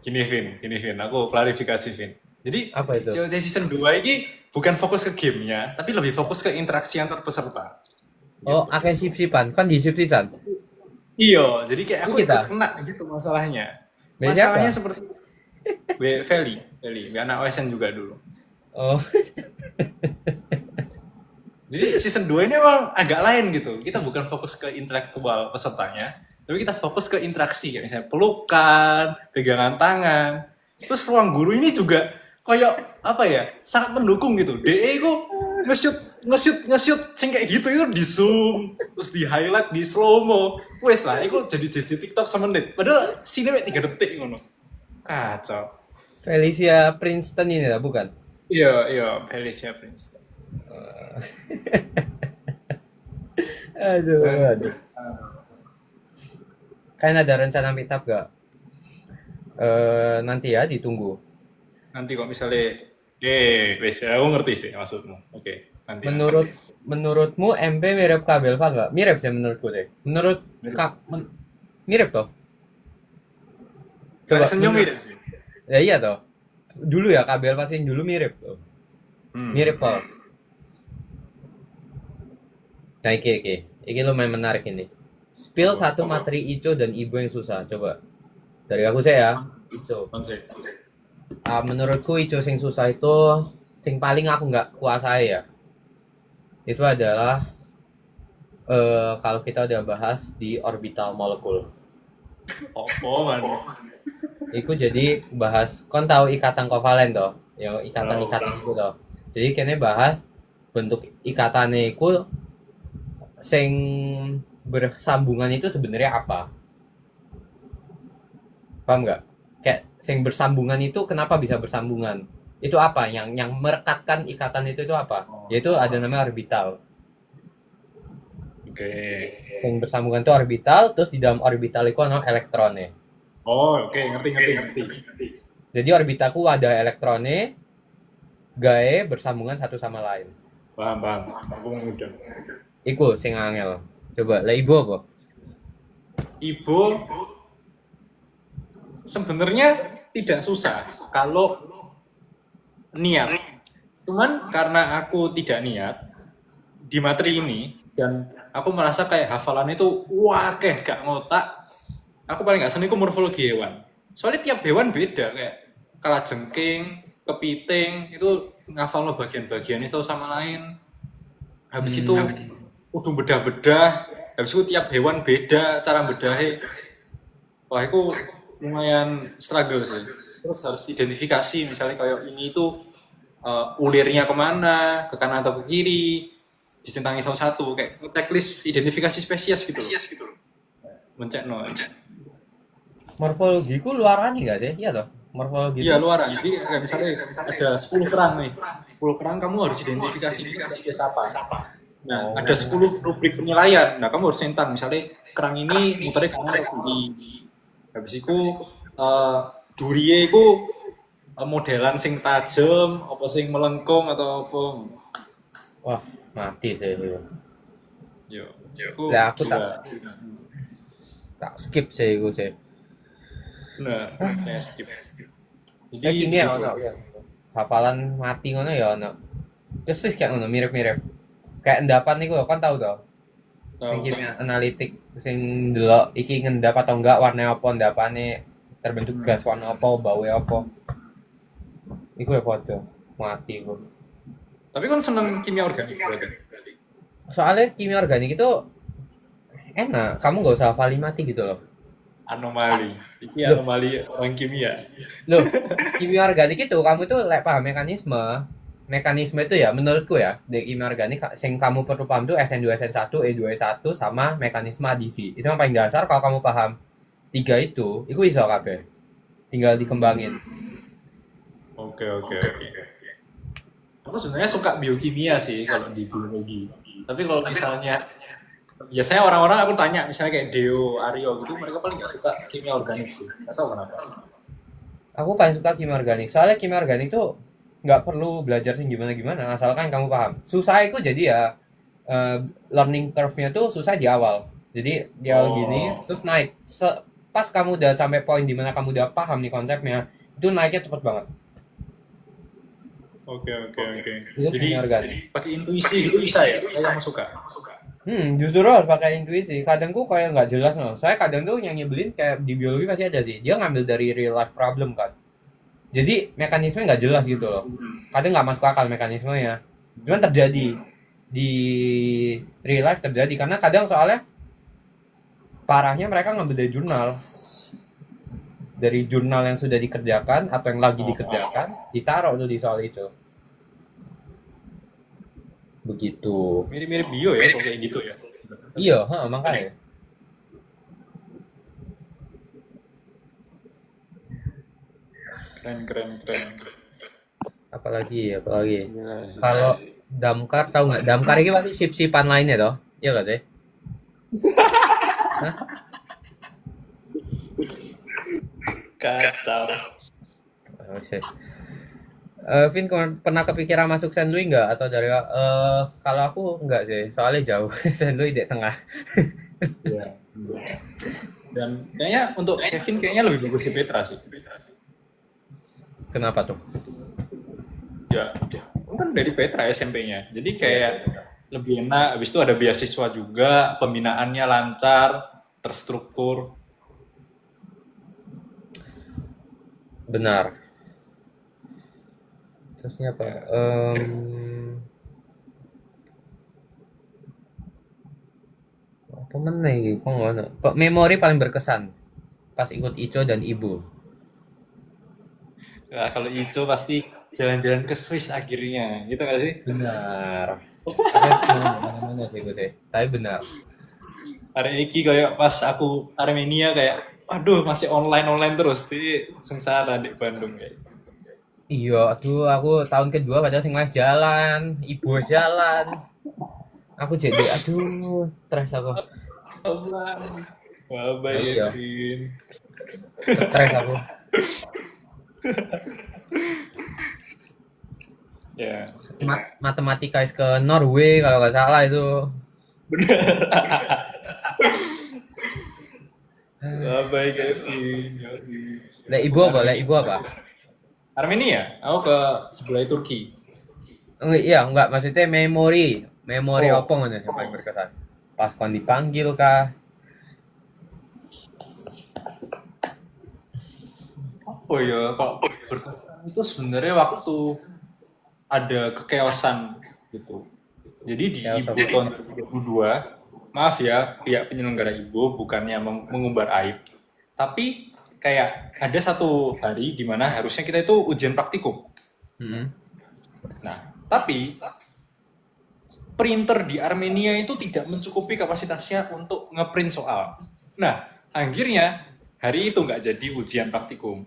Gini Vin, aku klarifikasi Vin. Jadi Apa itu? COC season 2 ini bukan fokus ke gamenya, tapi lebih fokus ke interaksi antar peserta. Oh, akeh sip-sipan, kan di sip-sipan. Iya, jadi kayak aku Kita? ikut kena gitu masalahnya. Beda Masalahnya apa? seperti Feli, anak OSN juga dulu. Oh, Jadi season 2 ini emang agak lain gitu. Kita bukan fokus ke intelektual pesertanya, tapi kita fokus ke interaksi, kayak misalnya pelukan, pegangan tangan. Terus ruang guru ini juga kayak apa ya, sangat mendukung gitu. DE itu nge-shoot sing kayak gitu itu di zoom, terus di highlight, di slow mo. Wes lah, itu jadi JJ TikTok semenit. Padahal sini 3 detik ngono. Kacau. Felicia Princeton ini lah, bukan? Iya, Felicia Princeton. Aduh. Kalian ada rencana meet up gak? Nanti ya, ditunggu. Nanti kok misalnya, wes, aku ngerti sih maksudmu. Oke, nanti. Menurutmu MP mirip Kabelva nggak? Mirip sih menurutku sih. Mirip toh? Coba senyum mirip sih. Ya iya toh. Dulu ya Kabelva sih dulu mirip toh. Mirip kok. Nah, iki lumayan menarik ini. Spill satu materi Ico dan Ibo yang susah. Coba. Dari aku sih ya. Ico. Menurutku Ico sing susah itu sing paling aku nggak kuasai ya. Itu adalah kalau kita udah bahas di orbital molekul. Itu jadi bahas, kon tahu ikatan kovalen toh, yang ikatan itu toh. Jadi kene bahas bentuk ikatannya itu sing bersambungan itu sebenarnya apa? Paham nggak? Kayak sing bersambungan itu kenapa bisa bersambungan? Itu apa? Yang merekatkan ikatan itu apa? Yaitu ada namanya orbital. Oke. Sing bersambungan itu orbital, terus di dalam orbital itu ada elektronnya. Oke, ngerti. Jadi orbitalku ada elektronnya, gae bersambungan satu sama lain. Paham. Aku mudah. Iku sing angel. Coba, lah Ibu apa? Ibu sebenarnya tidak susah kalau niat. Cuman karena aku tidak niat di materi ini dan aku merasa kayak hafalan itu kayak gak ngotak. Aku paling gak seneng itu morfologi hewan. Soalnya tiap hewan beda, kayak kalajengking, kepiting itu ngafal lo bagian-bagiannya satu sama lain. Habis itu udah bedah-bedah, habis itu tiap hewan beda cara bedahnya. Wah, itu lumayan struggle sih. Terus harus identifikasi, misalnya kayak ini itu ulirnya kemana, ke kanan atau ke kiri, dicentangi satu-satu, kayak checklist identifikasi spesies gitu loh. Mencek no. Morfologiku luaran nggak sih? Iya toh. Morfologi. Iya, luaran. Jadi kayak misalnya ada 10 kerang nih. 10 kerang kamu harus identifikasi spesies apa. Nah, ada 10 rubrik penilaian. Nah, kamu harus centang. Misalnya kerang ini muternya kanan atau kiri. Habis itu duriye itu modelan sing tajem, apa sing melengkung atau apa. Wah, mati sih. Yo. Lah aku tak skip sih gue sih. Bener, saya skip. Jadi Gini ya ono hafalan mati ngono ya ono. Persis kayak ngono mirip-mirip. Kayak endapan niku kan tahu toh. Sing kimia analitik sing delok iki ngendap atau enggak warna apa endapane terbentuk gas warna apa bawe apa. Iku ya foto mati iku. Tapi kan seneng kimia organik berarti. Soalnya kimia organik itu enak, kamu nggak usah hafalin mati gitu loh. Anomali. Ini anomali orang kimia. Loh, kimia organik itu kamu tuh paham mekanisme. Mekanisme itu ya menurutku ya, di kimia organik yang kamu perlu paham tuh SN2, SN1, E2E1 sama mekanisme adisi. Itu yang paling dasar kalau kamu paham tiga itu bisa kabeh. Tinggal dikembangin. Oke. Aku sebenarnya suka biokimia sih kalau di biologi. Tapi kalau misalnya biasanya orang-orang aku tanya misalnya kayak Deo, Aryo gitu, mereka paling gak suka kimia organik sih. Gak tau kenapa. Aku paling suka kimia organik. Soalnya kimia organik tuh nggak perlu belajar sih gimana-gimana, asalkan kamu paham. Susah itu jadi ya learning curve-nya tuh susah di awal. Jadi di awal gini, terus naik. Pas kamu udah sampai poin dimana kamu udah paham nih konsepnya, itu naiknya cepet banget. Oke. Jadi pakai intuisi itu bisa ya? Kamu suka? Justru harus pakai intuisi. Kadang tuh kayak nggak jelas loh. Saya kadang tuh yang nyebelin kayak di biologi pasti ada sih. Dia ngambil dari real life problem kan. Jadi mekanisme nggak jelas gitu loh. Kadang nggak masuk akal mekanismenya. Cuman terjadi di real life terjadi karena kadang soalnya parahnya mereka ngambil dari jurnal yang sudah dikerjakan atau yang lagi dikerjakan, ditaruh tuh di soal itu. Begitu. Mirip-mirip bio ya, kayak gitu ya. Iya, makanya. Keren. Apalagi. Kalau damkar tahu nggak? Damkar ini pasti sip-sipan lainnya toh, iya nggak sih? Hah? Kacau. Vin pernah kepikiran masuk Saint Louis nggak? Atau dari kalau aku nggak sih, soalnya jauh. Saint Louis di tengah. Iya. Dan kayaknya untuk Kevin kayaknya lebih bagus si Petra sih. Kenapa tuh? Ya, kan dari Petra SMP-nya. Jadi kayak lebih enak. Habis itu ada beasiswa juga, pembinaannya lancar, terstruktur. Benar. Terusnya apa? Apa mana ini? Kok nggak? Memori paling berkesan pas ikut Ico dan Ibu. Nah, kalau Ico pasti jalan-jalan ke Swiss akhirnya, gitu nggak sih? Benar. Terus mana sih gue sih? Tapi benar. Hari ini kayak pas aku Armenia kayak, aduh masih online terus, di sengsara di Bandung kayak. Iya, aduh aku tahun kedua padahal sing les jalan, Ibu jalan. Aku jadi aduh, stres aku. Wah, baik. Stres aku. Ya. Matematika ke Norway kalau nggak salah itu. Bener. Baik Kevin. Ibu apa? Armenia, aku ke sebelah Turki. Iya, enggak maksudnya memori apa mana yang paling berkesan? Pas kon dipanggil kah? Oh iya, kok berkesan itu sebenarnya waktu ada kekeosan gitu. Jadi di Chaos Ibo apa? tahun 2022, maaf ya pihak penyelenggara Ibo bukannya mengumbar aib, tapi kayak ada satu hari di mana harusnya kita itu ujian praktikum. Hmm. Nah, tapi printer di Armenia itu tidak mencukupi kapasitasnya untuk ngeprint soal. Nah, akhirnya hari itu nggak jadi ujian praktikum.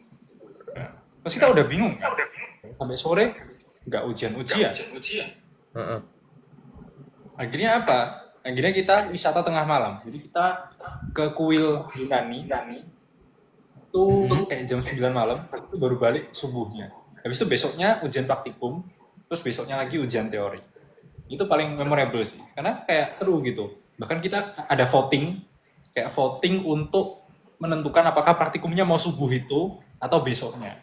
Nah, terus kita udah bingung kan, sampai sore nggak ujian-ujian. Heeh. Akhirnya apa? Akhirnya kita wisata tengah malam. Jadi kita ke kuil Yunani, itu kayak jam 9 malam, itu baru balik subuhnya. Habis itu besoknya ujian praktikum, terus besoknya lagi ujian teori. Itu paling memorable sih, karena kayak seru gitu. Bahkan kita ada voting, kayak voting untuk menentukan apakah praktikumnya mau subuh itu atau besoknya.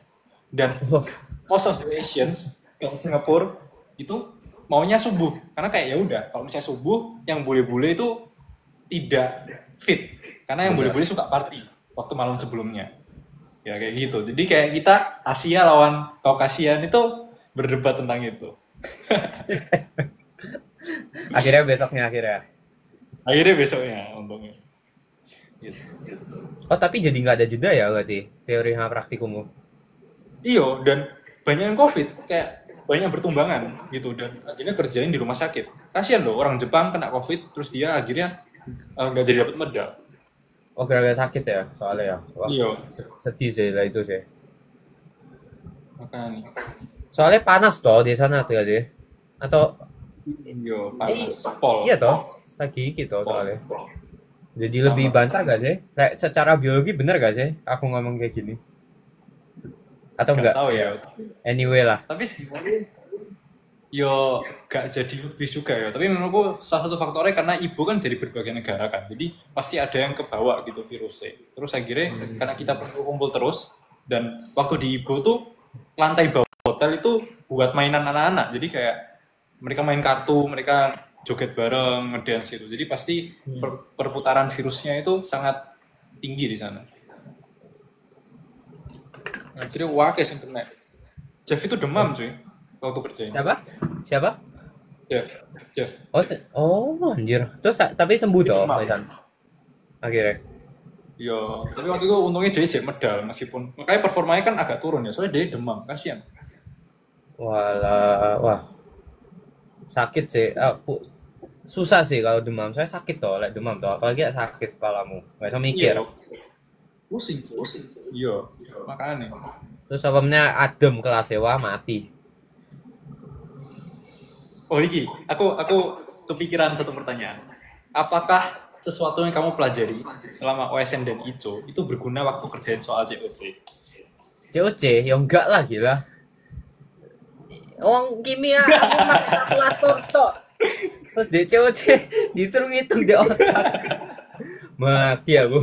Dan Wah, most of the Asians kayak Singapura itu maunya subuh, karena kayak ya udah kalau misalnya subuh yang bule-bule itu tidak fit, karena yang benar. bule-bule suka party waktu malam sebelumnya. Ya kayak gitu. Jadi kayak kita Asia lawan Kaukasian itu berdebat tentang itu. Akhirnya besoknya akhirnya. Akhirnya besoknya untungnya. Gitu. Oh, tapi jadi nggak ada jeda ya berarti teori sama praktikummu. Iyo, dan banyak yang COVID, kayak banyak yang bertumbangan gitu, dan akhirnya kerjain di rumah sakit. Kasian loh, orang Jepang kena COVID, terus dia akhirnya nggak jadi dapat medal. Oh, gara-gara sakit ya soalnya ya. Wah, Iyo, sedih sih lah itu sih. makanya. Soalnya panas toh di sana tuh sih. Atau Iyo, panas. Pol. iya toh, lagi gitu soalnya. Pol. Jadi lebih bantah gak sih? Kayak secara biologi bener gak sih aku ngomong kayak gini? Atau Nggak enggak? tahu ya. Anyway lah. Tapi sebenarnya yo gak jadi lebih juga ya. Tapi menurutku salah satu faktornya karena ibu kan dari berbagai negara kan. Jadi pasti ada yang kebawa gitu virusnya. Terus akhirnya karena kita perlu kumpul terus, dan waktu di ibu tuh lantai bawah hotel itu buat mainan anak-anak. Jadi kayak mereka main kartu, mereka joget bareng, ngedance gitu. Jadi pasti perputaran virusnya itu sangat tinggi di sana. Akhirnya wakil yang kena. Jeff itu demam cuy waktu kerjain. Siapa? Siapa? Jeff. Oh, anjir. Terus tapi sembuh toh, Demam. Maisan. Akhirnya. Iya, tapi waktu itu untungnya dia cek medal meskipun makanya performanya kan agak turun ya, soalnya dia demam, kasihan. Walah, wah. Sakit sih. Susah sih kalau demam. Saya sakit toh, like demam toh. Apalagi sakit kepalamu. Gak bisa mikir. Pusing. Iya, makanya. Terus sebabnya adem kelasnya, wah mati. Oh iki, aku kepikiran satu pertanyaan. Apakah sesuatu yang kamu pelajari selama OSN dan ICO itu berguna waktu kerjain soal COC? COC, ya enggak lah gila. Wong kimia aku mah kalkulator tok. Terus di COC dihitung-hitung di otak. Mati aku.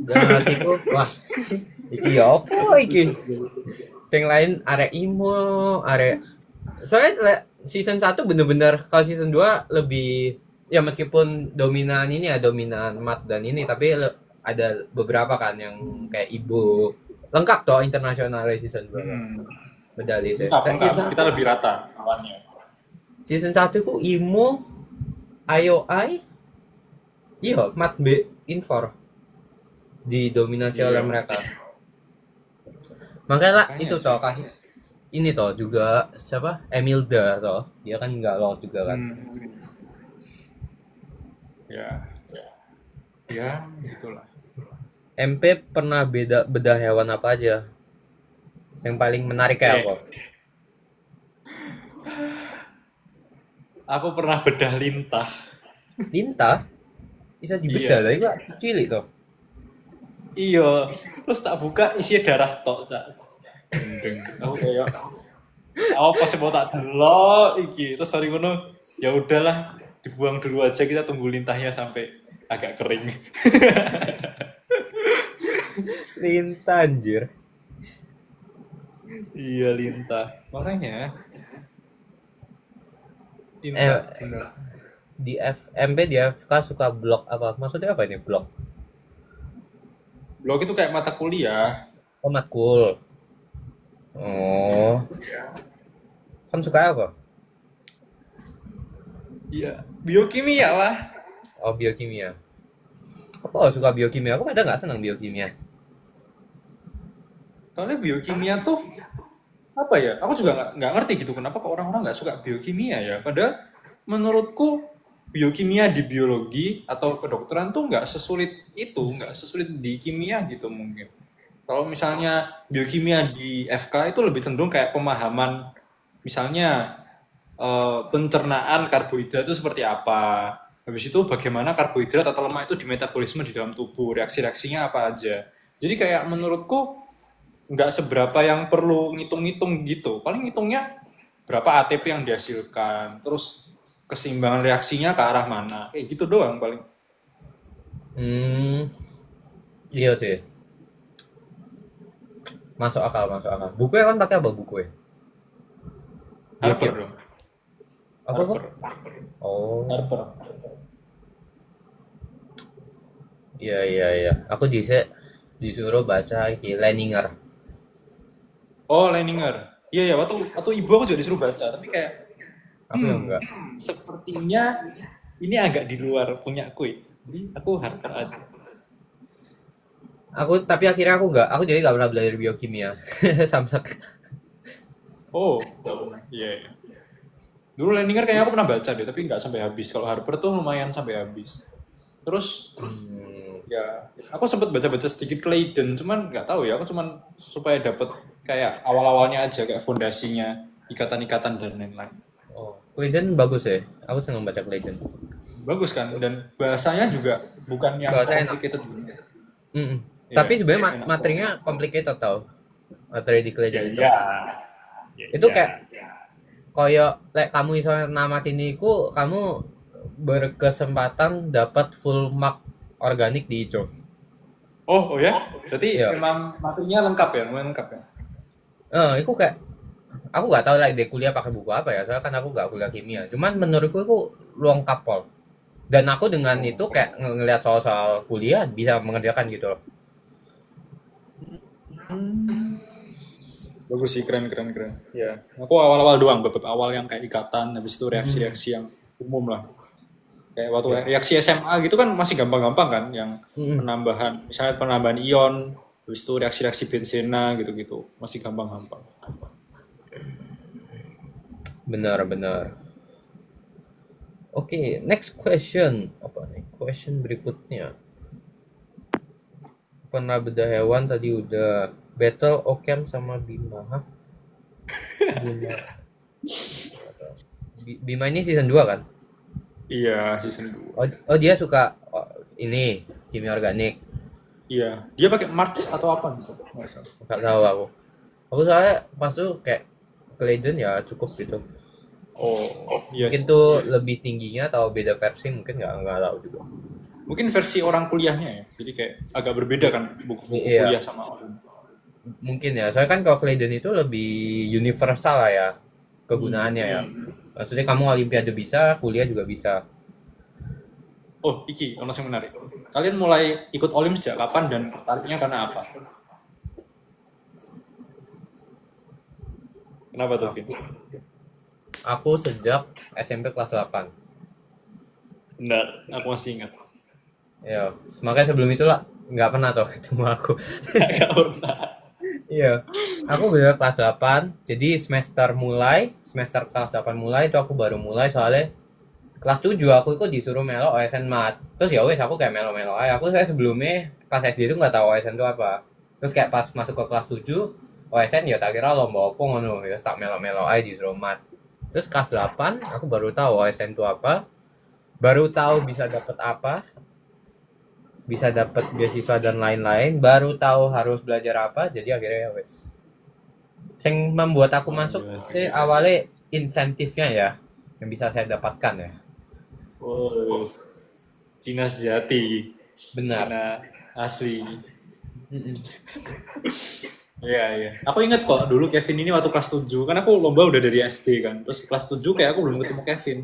Hatiku, wah, iki ya apa iki? Sing lain arek imo, arek. Soalnya season 1 bener-bener, kalau season 2 lebih ya meskipun dominan ini ya dominan mat dan ini, tapi ada beberapa kan yang kayak ibu lengkap toh internasional season 2. Medali sih. Lengkap. Kita lebih rata lawannya. Season 1 ku imo, IOI, iya mat B Infor didominasi oleh mereka. Makanya lah itu toh kasih ini toh juga siapa Emilda toh, dia kan nggak lolos juga kan. Ya itulah. MP pernah bedah hewan apa aja yang paling menarik kayak apa? Aku pernah bedah lintah. Lintah bisa dibedah dari gua cilik toh. Iya, terus tak buka isinya darah tok, Cak. Aku kayak apa pas mau tak delok iki, terus hari ngono ya udahlah, dibuang dulu aja, kita tunggu lintahnya sampai agak kering. Lintah anjir. Iya, lintah. Makanya lintah bener. Di MP di FK suka blok apa? Maksudnya apa ini blok? Blog itu kayak mata kuliah. Oh, matkul. Oh, kan suka apa? Iya, biokimia lah. Oh, biokimia. Apa suka biokimia? Aku pada nggak senang biokimia. Soalnya biokimia tuh apa ya? Aku juga nggak ngerti gitu kenapa kok orang-orang nggak suka biokimia ya. Padahal menurutku biokimia di biologi atau kedokteran tuh nggak sesulit itu, nggak sesulit di kimia gitu mungkin. Kalau misalnya biokimia di FK itu lebih cenderung kayak pemahaman, misalnya pencernaan karbohidrat itu seperti apa. Habis itu bagaimana karbohidrat atau lemak itu dimetabolisme di dalam tubuh, reaksi-reaksinya apa aja. Jadi kayak menurutku nggak seberapa yang perlu ngitung-ngitung gitu. Paling ngitungnya berapa ATP yang dihasilkan, terus keseimbangan reaksinya ke arah mana. Kayak gitu doang paling. Hmm, iya sih. Masuk akal, masuk akal. Bukunya kan pakai apa buku ya? Harper Biokim. dong. Apa apa? Harper. Oh, Harper. iya iya iya. Aku disuruh baca iki Leninger. Oh, Leninger. Iya ya, waktu ibu aku juga disuruh baca, tapi kayak Aku yang enggak. sepertinya ini agak di luar punya aku ya. Jadi aku Harper aja. Tapi akhirnya aku enggak. Aku jadi enggak pernah belajar biokimia. Samsak. Oh, iya. Iya. Dulu Leninger kayaknya aku pernah baca deh, tapi nggak sampai habis. Kalau Harper tuh lumayan sampai habis. Terus Hmm, ya, aku sempat baca-baca sedikit Claydon, cuman nggak tahu ya. Aku cuman supaya dapet kayak awal-awalnya aja, kayak fondasinya, ikatan-ikatan dan lain-lain. oh, Clayton bagus ya. Aku senang baca Clayton. Bagus kan? Dan bahasanya juga bukan yang Bahasa enak. complicated. Mm-mm. Iya, Tapi sebenarnya enak kok. materinya complicated tau. Materi di Ya, Clayton itu. iya. Ya, Itu iya. kayak koyo lek kamu iso namatin iku, kamu berkesempatan dapat full mark organik di ICO. Oh, oh ya? Berarti Iya. memang materinya lengkap ya? Lumayan lengkap ya? Itu kayak aku nggak tahu lah di kuliah pakai buku apa ya, soalnya kan aku nggak kuliah kimia. Cuman menurutku itu lengkap pol. Dan aku dengan Oh. itu kayak ngelihat soal-soal kuliah bisa mengerjakan gitu loh. Bagus sih, keren, keren, keren. Ya, aku awal-awal doang, bab awal yang kayak ikatan, habis itu reaksi-reaksi yang umum lah. Kayak waktu Ya. reaksi SMA gitu kan masih gampang-gampang kan, yang Mm-mm. penambahan, misalnya penambahan ion, habis itu reaksi-reaksi benzena gitu-gitu, masih gampang-gampang. Benar-benar. Oke, next question. Apa nih? Question berikutnya. Pernah bedah hewan tadi udah. Battle Ocam sama Bima. Hah? Bima. Bima ini season 2 kan? Iya, season 2. Oh dia suka ini kimia organik. Iya, dia pakai March atau apa gitu? Nggak salah. Nggak tahu aku. Aku soalnya pas tuh kayak Claydon ya cukup gitu. Oh, iya Mungkin sih. tuh lebih tingginya atau beda versi mungkin nggak tahu juga. Mungkin versi orang kuliahnya ya, jadi kayak agak berbeda kan buku-buku Iya. kuliah sama orang. Mungkin ya. Soalnya kan kalau Claydon itu lebih universal lah ya kegunaannya ya. Maksudnya kamu olimpiade bisa, kuliah juga bisa. Oh, iki, ono yang menarik. Kalian mulai ikut Olim sejak kapan dan tertariknya karena apa? Kenapa tuh, Vin? Aku sejak SMP kelas 8. Benar, aku masih ingat. Ya, makanya sebelum itu lah nggak pernah tuh ketemu aku. Gak pernah. Iya. Aku bener kelas 8. Jadi semester kelas 8 mulai itu aku baru mulai soalnya kelas 7 aku itu disuruh melo OSN Mat. Terus ya wes aku kayak melo-melo aja. Saya sebelumnya pas SD itu nggak tahu OSN itu apa. Terus kayak pas masuk ke kelas 7 OSN ya tak kira lomba apa ngono ya tak melo-melo aja disuruh Mat. Terus kelas 8 aku baru tahu OSN itu apa. Baru tahu bisa dapat apa. Bisa dapat beasiswa dan lain-lain, baru tahu harus belajar apa, jadi akhirnya ya wes. Yang membuat aku masuk sih awalnya insentifnya ya, yang bisa saya dapatkan ya. Oh, Cina sejati. Benar. Cina asli. Iya, iya. Aku ingat kok dulu Kevin ini waktu kelas 7, kan aku lomba udah dari SD kan. Terus kelas 7 kayak aku belum ketemu Kevin.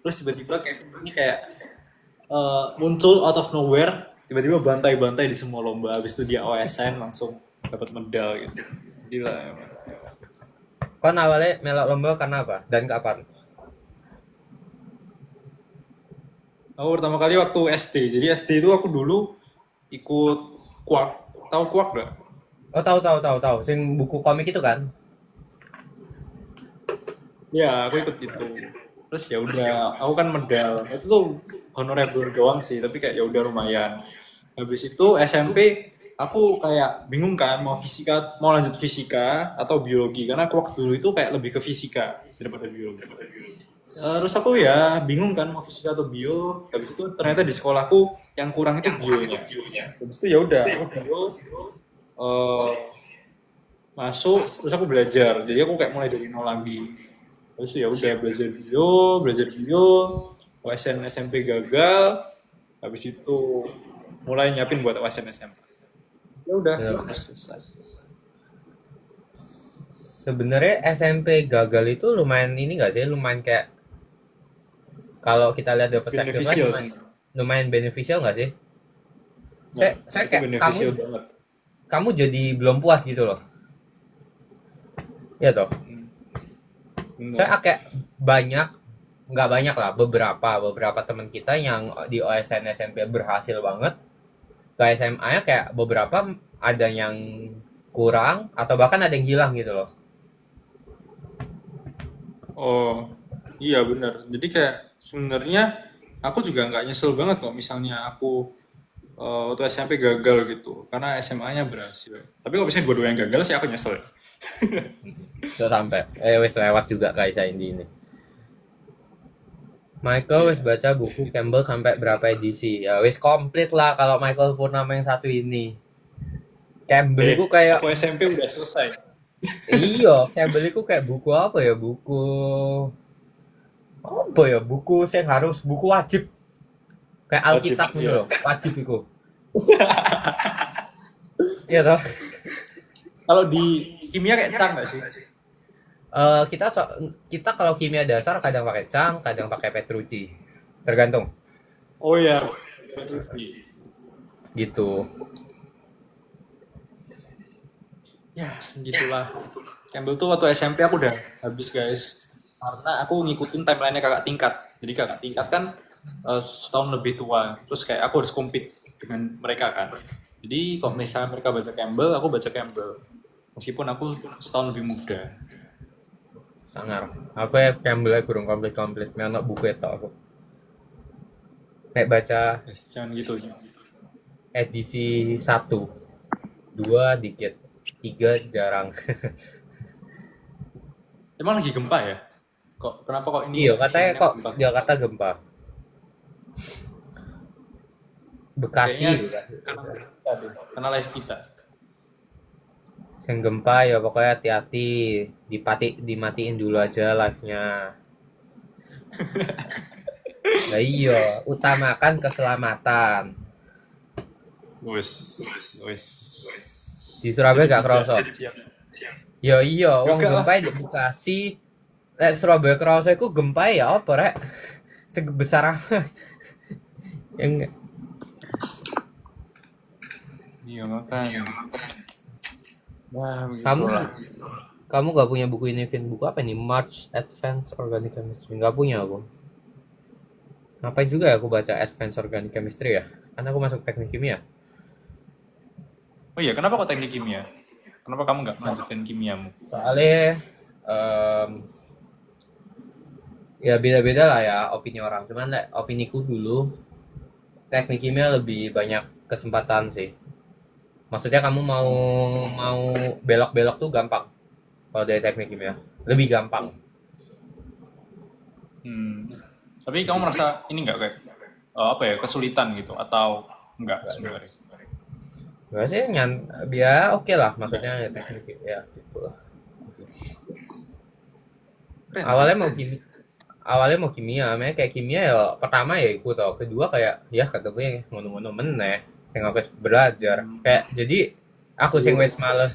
Terus tiba-tiba Kevin ini kayak muncul out of nowhere, tiba-tiba bantai-bantai di semua lomba. Habis itu dia OSN langsung dapat medal gitu. Gila emang. Kon awalnya melok lomba karena apa dan kapan? Aku pertama kali waktu SD. Jadi SD itu aku dulu ikut kuak. Tahu kuak gak? Oh, tahu. Sing buku komik itu kan? Ya, aku ikut itu. Terus ya udah, aku kan medal. Itu tuh honorable doang sih, tapi kayak ya udah lumayan. Habis itu SMP aku kayak bingung kan mau fisika, mau lanjut fisika atau biologi karena aku waktu dulu itu kayak lebih ke fisika daripada biologi. Terus aku ya bingung kan mau fisika atau bio. Habis itu ternyata di sekolahku yang kurang itu bionya. Habis itu ya udah, aku bio eh, masuk terus aku belajar. Jadi aku kayak mulai dari nol lagi. Terus ya udah belajar bio, USN SMP gagal, habis itu mulai nyiapin buat USN SMP. Ya udah, Ya, selesai. sebenarnya SMP gagal itu lumayan ini nggak sih? Lumayan kayak kalau kita lihat dari perspektif lain Beneficial. lumayan beneficial nggak sih? Nah, Saya itu kayak beneficial banget. kamu jadi belum puas gitu loh. Ya toh. Bener. Saya kayak nggak banyak lah, beberapa teman kita yang di OSN SMP berhasil banget. Ke SMA-nya kayak beberapa ada yang kurang atau bahkan ada yang hilang gitu loh. Oh, iya benar. Jadi kayak sebenarnya aku juga nggak nyesel banget kok misalnya aku waktu SMP gagal gitu, karena SMA-nya berhasil. Tapi kalau misalnya dua-dua yang gagal sih aku nyesel. So sampai wes lewat juga guys ini. Michael wes baca buku Campbell sampai berapa edisi? Ya wes komplit lah kalau Michael Purnama yang satu ini. Campbell itu kayak Aku SMP udah selesai. iya, Campbell itu kayak buku apa ya? Buku yang harus buku wajib kayak Alkitab Wajib, gitu iya. loh, wajib itu. Iya toh. Kalau di kimia kayak Cang nggak sih? Kita kalau kimia dasar kadang pakai Chang, kadang pakai Petrucci. Tergantung Oh ya, betul sih. gitu. Ya, gitulah. Campbell tuh waktu SMP aku udah habis guys. Karena aku ngikutin timeline-nya kakak tingkat. Jadi kakak tingkat kan setahun lebih tua. Terus kayak aku harus compete dengan mereka kan. Jadi kalau misalnya mereka baca Campbell, aku baca Campbell. Meskipun aku setahun lebih muda. Sangar. Aku ya Campbell kurang komplit. Memang buku itu aku. Nek baca Guys, jangan gitu. edisi 1, 2 dikit, 3 jarang. Emang lagi gempa ya? Kenapa kok ini? Iya, katanya ini kok gempa? Jakarta gempa. Bekasi, Kayaknya karena live kita. yang gempa ya pokoknya hati-hati, dimatiin dulu aja live-nya. Nah iya, utamakan keselamatan. Wes. Di Surabaya gak kerasa. Ya iya, wong Enggak lah. gempa di Bekasi. Surabaya kerasa iku gempa ya apa rek? Sebesar apa? Yang Iya makanya. Nah, kamu begitulah. kamu gak punya buku ini, Vin? Buku apa nih? March Advanced Organic Chemistry. Gak punya aku. Ngapain juga ya aku baca Advanced Organic Chemistry ya? Karena aku masuk teknik kimia. Oh iya, kenapa kok teknik kimia? Kenapa kamu nggak melanjutkan kimiamu? Soalnya ya beda-beda lah ya opini orang. Cuman opiniku dulu teknik kimia lebih banyak kesempatan sih. Maksudnya kamu mau belok-belok tuh gampang. Kalau dari teknik kimia lebih gampang. Tapi kamu merasa ini nggak kayak apa ya kesulitan gitu atau enggak sebenarnya? Enggak sih ya oke lah maksudnya ya teknik ya gitulah. Keren sih. Awalnya mau kimia, makanya kayak kimia ya pertama ya ikut tau, kedua kayak ya ketemu yang ngono-ngono meneh, sing aku wis belajar. Kayak jadi aku sing wis males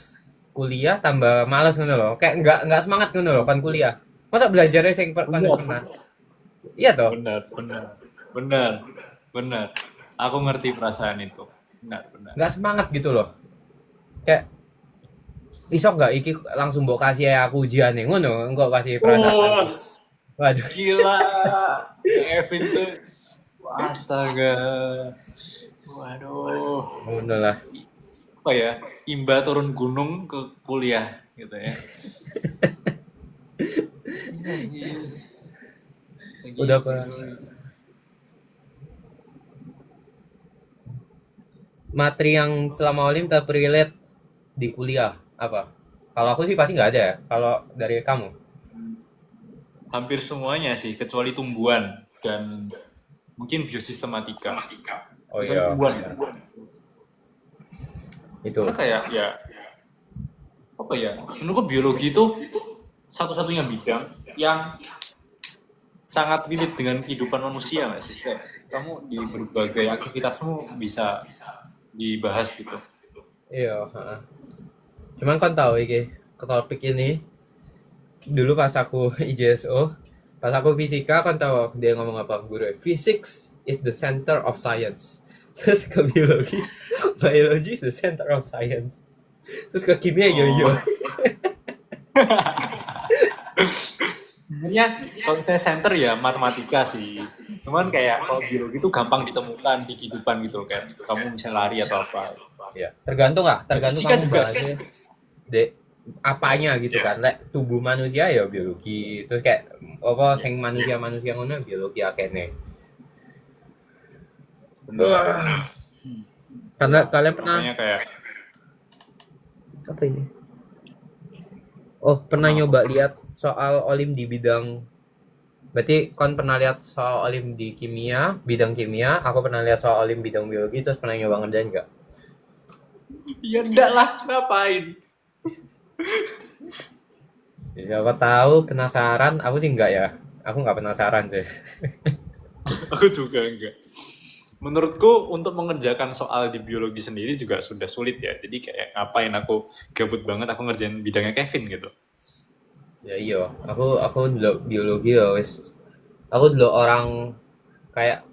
kuliah tambah males ngono loh. Kayak enggak semangat ngono loh kan kuliah. Masa belajarnya sing kan pernah. Iya toh? Benar. Aku ngerti perasaan itu. Benar. Enggak semangat gitu loh. Kayak Iso nggak iki langsung mbok kasih aku ujian nih ngono, engko kasih perasaan. Wah, Waduh, gila. Kevin tuh. Astaga. Waduh. ngono lah. Apa ya? Imba turun gunung ke kuliah gitu ya. Iya sih. Udah Gitu, apa? cuy. Materi yang selama Olim tak relate di kuliah apa? Kalau aku sih pasti nggak ada ya. Kalau dari kamu? Hampir semuanya sih, kecuali tumbuhan dan mungkin biosistematika. Oh Kecuali iya, tumbuhan. Karena itu. kayak ya apa ya? Menurutku biologi itu satu-satunya bidang yang sangat relate dengan kehidupan manusia nggak sih? Kayak kamu di berbagai aktivitasmu bisa dibahas gitu. Iya, heeh. Cuman kan tahu iki topik ini dulu pas aku IJSO, pas aku fisika kan tahu dia ngomong apa guru. Physics is the center of science. Terus ke biologi, biology is the center of science. Terus ke kimia yo. Oh. Sebenarnya kalau saya center ya matematika sih. Cuman kayak kalau biologi itu gampang ditemukan di kehidupan gitu kan. Kamu bisa lari atau apa. Ya, tergantung lah, Ya, tergantung fisika kamu juga sih. bahasnya de apanya gitu kan. Lek tubuh manusia ya biologi, terus kayak apa sing manusia-manusia ngono biologi akene. Benar. Karena kalian pernah Makanya kayak apa ini? Oh, pernah nyoba lihat soal olim di bidang berarti kon pernah lihat soal olim di kimia, bidang kimia, aku pernah lihat soal olim bidang biologi, terus pernah nyoba ngerjain nggak? ya enggak lah, ngapain? Ya, aku tahu penasaran, aku sih enggak ya. Aku nggak penasaran sih. Aku juga enggak. Menurutku untuk mengerjakan soal di biologi sendiri juga sudah sulit ya. Jadi kayak ngapain aku gabut banget aku ngerjain bidangnya Kevin gitu. Ya iya, aku dulu biologi ya wis. Aku dulu orang kayak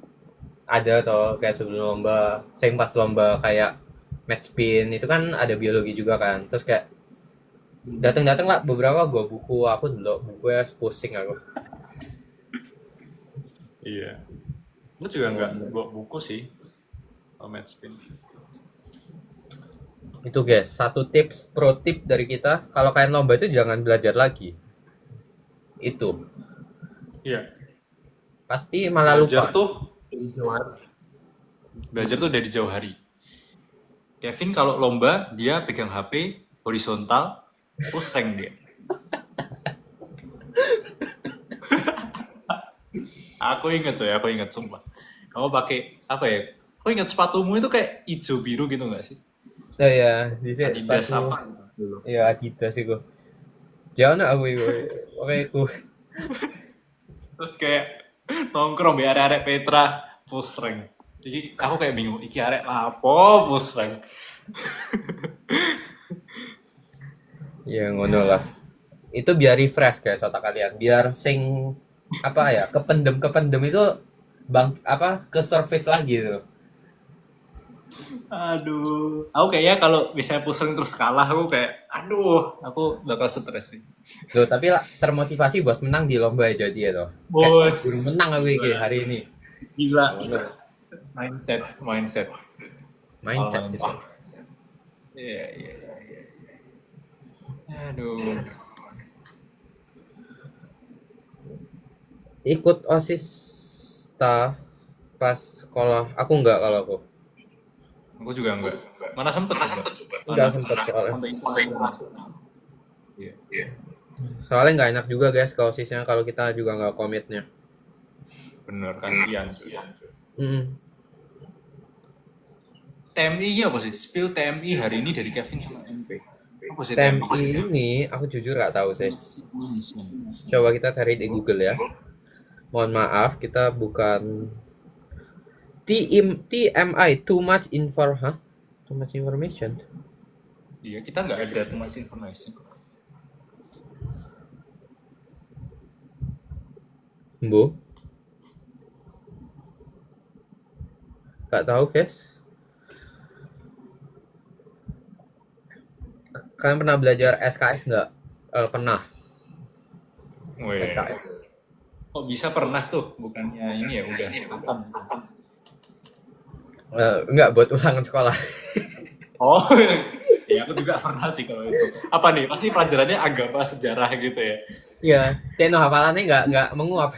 ada toh kayak sebelum lomba, sing pas lomba kayak match spin itu kan ada biologi juga kan. Terus kayak datang-datang lah beberapa gua buku aku dulu buku ya pusing aku. Iya. Aku juga enggak bawa buku sih. Match spin. Itu guys, satu tips pro tip dari kita, kalau kalian lomba itu jangan belajar lagi. Itu Iya. pasti malah Belajar lupa. tuh dari jauh hari. Kevin kalau lomba dia pegang HP horizontal terus rank dia. Aku inget sumpah. Kamu pakai apa ya? Aku inget sepatumu itu kayak hijau biru gitu nggak sih? Oh ya, di Adidas sepatu. apa dulu? Ya Adidas itu. Jangan aku itu. Oke aku. Terus kayak nongkrong di arek-arek Petra push rank. Jadi aku kayak bingung, iki arek apa push rank? Ya ngono lah. Itu biar refresh guys otak kalian. Biar sing apa ya, kependem itu bang apa ke surface lagi tuh. Aduh, aku kayaknya kalau misalnya push rank terus kalah aku kayak, aduh, aku bakal stres sih. Loh, tapi lah termotivasi buat menang di lomba jadi ya toh. Kayak Bos, guru menang aku iki hari ini. gila. Ngono. Mindset. Mindset. Mindset. Iya. Aduh. Ikut OSIS ta pas sekolah. Aku enggak kalau aku. Aku juga enggak. Mana sempet juga. Enggak sempet soalnya. Iya. Soalnya nggak enak juga guys kalau OSISnya kalau kita juga nggak komitnya. Bener, kasihan. TMI apa sih? Spill TMI hari ini dari Kevin sama MP. Apa sih TMI ini aku jujur nggak tahu sih. Coba kita cari di Google ya. Mohon maaf, kita bukan TMI too much too much information. Iya, kita nggak ada too much information. Bu, nggak tahu guys. Kalian pernah belajar SKS nggak? Pernah Weh, SKS. kok bisa pernah tuh? Bukannya ini ya udah katam. Enggak buat ulangan sekolah. Oh, ya aku juga pernah sih kalau itu. Apa nih? Pasti pelajarannya agama sejarah gitu ya. Iya, Ceno hafalannya nggak menguap.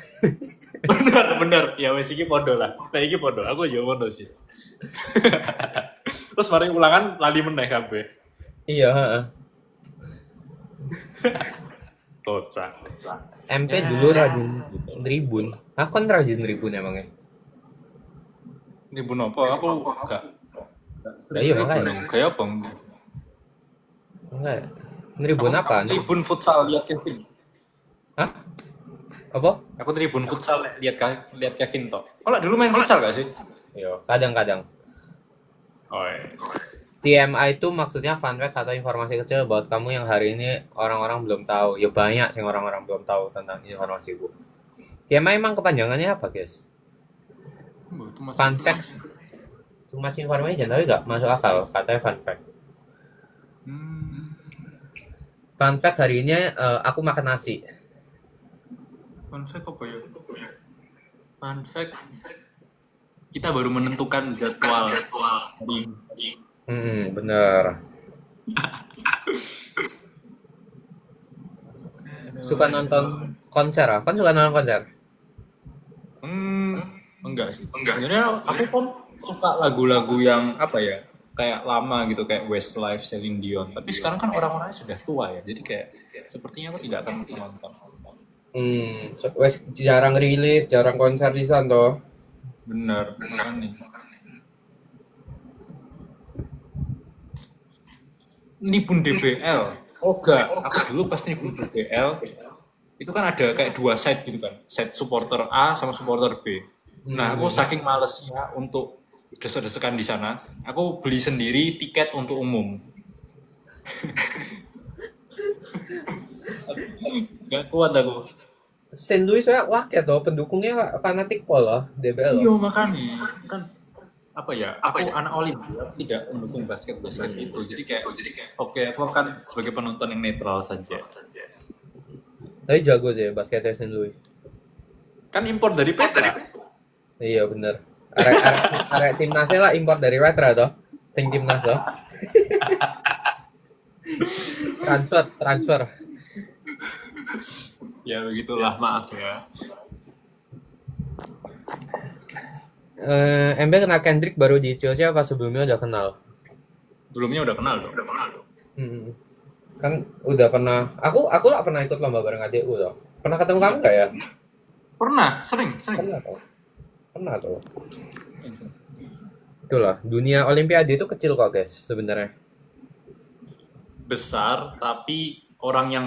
Bener. Ya wes iki podo lah. Nah iki podo. Aku juga podo sih. Terus mari ulangan lali meneh kabeh. Iya, heeh. Kocak. MP Ya, dulu rajin tribun. Aku kan rajin tribun emangnya. ini bun apa? Aku enggak. Nah, iya makanya. Kayak apa? Enggak. Enggak. Tribun apa? Tribun futsal lihat Kevin. Hah? Apa? Aku tribun futsal lihat Kevin toh. Kalau dulu main futsal gak sih? Iya, kadang-kadang. Oh, yes. TMI itu maksudnya fun fact atau informasi kecil buat kamu yang hari ini orang-orang belum tahu. Ya banyak sih orang-orang belum tahu tentang informasi gue. TMI emang kepanjangannya apa, guys? Itu masih Fun fact. Too much information tapi gak masuk akal katanya fun fact. Fun fact hari ini aku makan nasi. Fun fact apa ya? Fun fact kita baru menentukan jadwal hari ini. Bener. Suka nonton konser ah? Kan suka nonton konser? Enggak sih. Sebenarnya aku kan suka lagu-lagu yang apa ya? Kayak lama gitu, kayak Westlife, Celine Dion. Tapi sekarang kan orang-orangnya sudah tua ya. Jadi kayak sepertinya aku tidak akan menonton. Wes jarang rilis, jarang konser di sana toh. Bener nih. Nibun DBL. Oh enggak, aku dulu pas nibun DBL itu kan ada kayak dua set gitu kan. Set supporter A sama supporter B. Nah, aku saking malesnya untuk desek-desekan di sana, aku beli sendiri tiket untuk umum. Gak kuat aku. Saint Louis ya wakil toh pendukungnya fanatik pola DBL. Iya makanya kan apa ya? Aku anak Olimpiade tidak mendukung basket gitu. Jadi kayak oke, aku akan sebagai penonton yang netral saja. Tapi jago sih basketnya Saint Louis. Kan impor dari Petra. Iya bener. Arek timnasnya lah import dari Petra toh. Timnas toh. transfer. Ya begitulah, maaf ya. MB kena Kendrick baru di Chelsea apa sebelumnya udah kenal? Sebelumnya udah kenal dong. Kan udah pernah. Aku lah pernah ikut lomba bareng adekku loh. Pernah ketemu kamu nggak ya? Pernah, sering. Pernah tuh. Itulah dunia Olimpiade itu kecil kok guys sebenarnya. Besar, tapi orang yang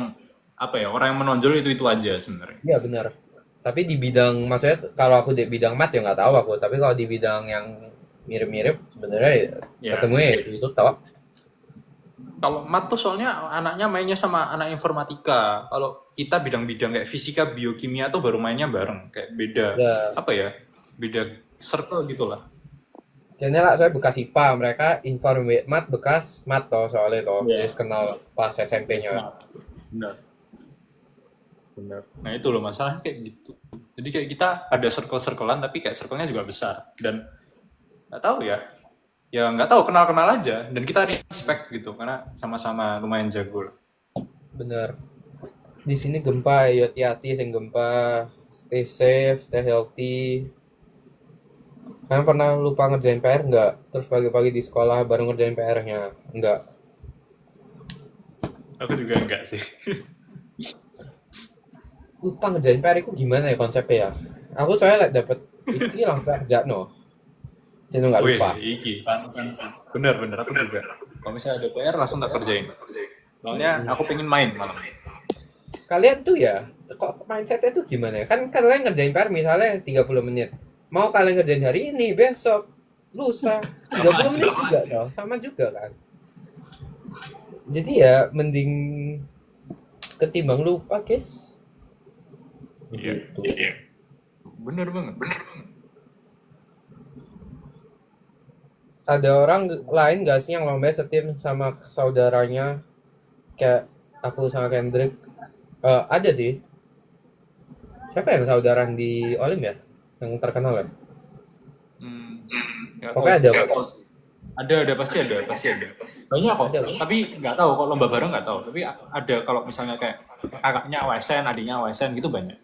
orang yang menonjol itu aja sebenarnya. Iya benar. Tapi di bidang, maksudnya kalau aku di bidang mat ya nggak tahu aku. Tapi kalau di bidang yang mirip-mirip sebenarnya ketemu ya itu tau. Kalau mat tuh soalnya anaknya mainnya sama anak informatika. Kalau kita bidang-bidang kayak fisika, biokimia tuh baru mainnya bareng. Kayak beda, beda circle gitulah. Kayaknya lah saya bekas IPA, mereka mat bekas mat toh soalnya toh. Jadi kenal pas SMP-nya. Benar. Nah itu loh masalahnya kayak gitu. Jadi kayak kita ada circle-circlean tapi kayak circle-nya juga besar dan nggak tahu ya nggak tahu kenal aja dan kita respect gitu karena sama-sama lumayan jago. Bener. Di sini gempa ya hati-hati sing gempa, stay safe, stay healthy. Kalian pernah lupa ngerjain PR nggak? Terus pagi-pagi di sekolah baru ngerjain PR-nya? Nggak. Aku juga enggak sih. Lupa ngerjain PR itu gimana ya konsepnya ya? Aku soalnya dapet itu langsung kerja no. Jadi nggak lupa. Iki. Bener aku juga. Kalau misalnya ada PR langsung tak kerjain. Soalnya aku pengen main malam. Kalian tuh ya, kok mindsetnya tuh gimana ya? Kan kalian ngerjain PR misalnya 30 menit. Mau kalian ngerjain hari ini, besok, lusa, 30 menit juga dong. Sama juga kan. Jadi ya mending ketimbang lupa guys. Iya. Bener banget. Ada orang lain gak sih yang lomba setim sama saudaranya kayak aku sama Kendrick ada sih. Siapa yang saudaraan di Olim ya? Yang terkenal ya? Nggak tahu Pokoknya sih, ada nggak kok. tahu sih. Ada pasti ada. Banyak kok. Ada kok. Tapi nggak tahu kok lomba bareng nggak tahu. Tapi ada kalau misalnya kayak kakaknya OSN, adiknya OSN gitu banyak.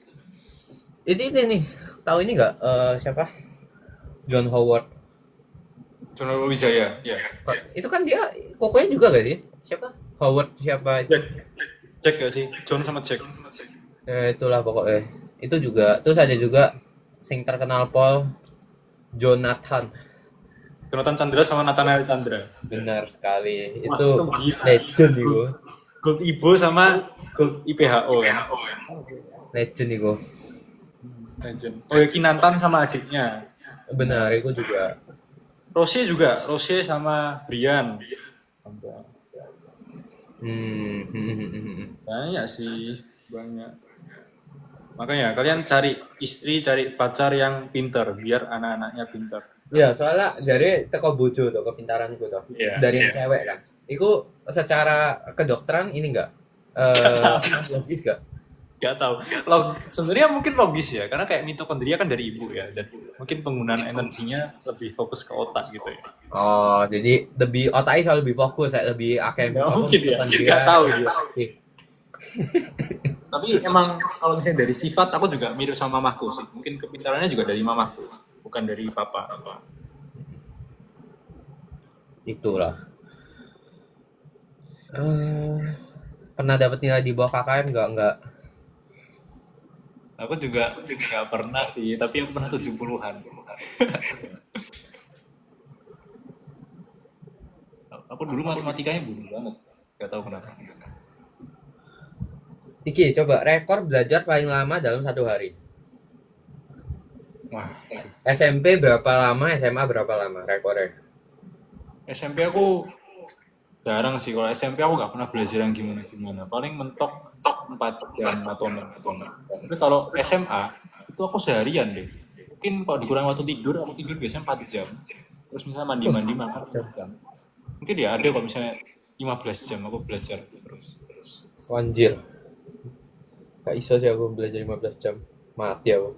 Ini nih, tahu ini nggak? Siapa? John Howard. Jono Wijaya, ya. Itu kan dia kokonya juga gak sih? Siapa? Howard siapa? Jack gak sih? John sama Jack. Itulah pokoknya. Itu juga. Terus ada juga sing terkenal Paul Jonathan. Jonathan Chandra sama Nathanael Chandra. Benar sekali. Wah, Itu itu gila. legend itu. Gold Ibo sama Gold IPHO kan. Legend itu. Legend. Oh ya, Kinantan sama adiknya. Benar, itu juga. Rossi juga, Rossi sama Brian. Banyak sih, banyak. Makanya kalian cari istri, cari pacar yang pinter, biar anak-anaknya pinter. Ya, soalnya dari teko bojo tuh kepintaran itu tuh. Iya. Dari yang cewek kan. Itu secara kedokteran ini enggak logis gak? Gak tahu. Sebenarnya mungkin logis ya, karena kayak mitokondria kan dari ibu ya, dan mungkin penggunaan energinya lebih fokus ke otak gitu ya. Oh, jadi lebih otaknya selalu lebih fokus, lebih akan Nggak mungkin ya, nggak tahu dia. Tapi emang kalau misalnya dari sifat aku juga mirip sama mamaku sih. Mungkin kepintarannya juga dari mamaku, bukan dari papa. Itulah. Pernah dapat nilai di bawah KKM enggak? Aku juga nggak pernah sih, tapi aku pernah 70-an. Aku dulu matematikanya buruk banget, nggak tahu kenapa. Iki, coba rekor belajar paling lama dalam 1 hari. Wah, SMP berapa lama, SMA berapa lama rekornya? SMP aku jarang sih. Kalau SMP aku nggak pernah belajar yang gimana. Paling mentok 4 jam atau 6. Tapi kalau SMA itu aku seharian deh. Mungkin kalau dikurang waktu tidur, aku tidur biasanya 4 jam. Terus misalnya mandi makan 4 jam. Mungkin ya ada kalau misalnya 15 jam aku belajar terus. Anjir. Gak iso sih aku belajar 15 jam. Mati aku.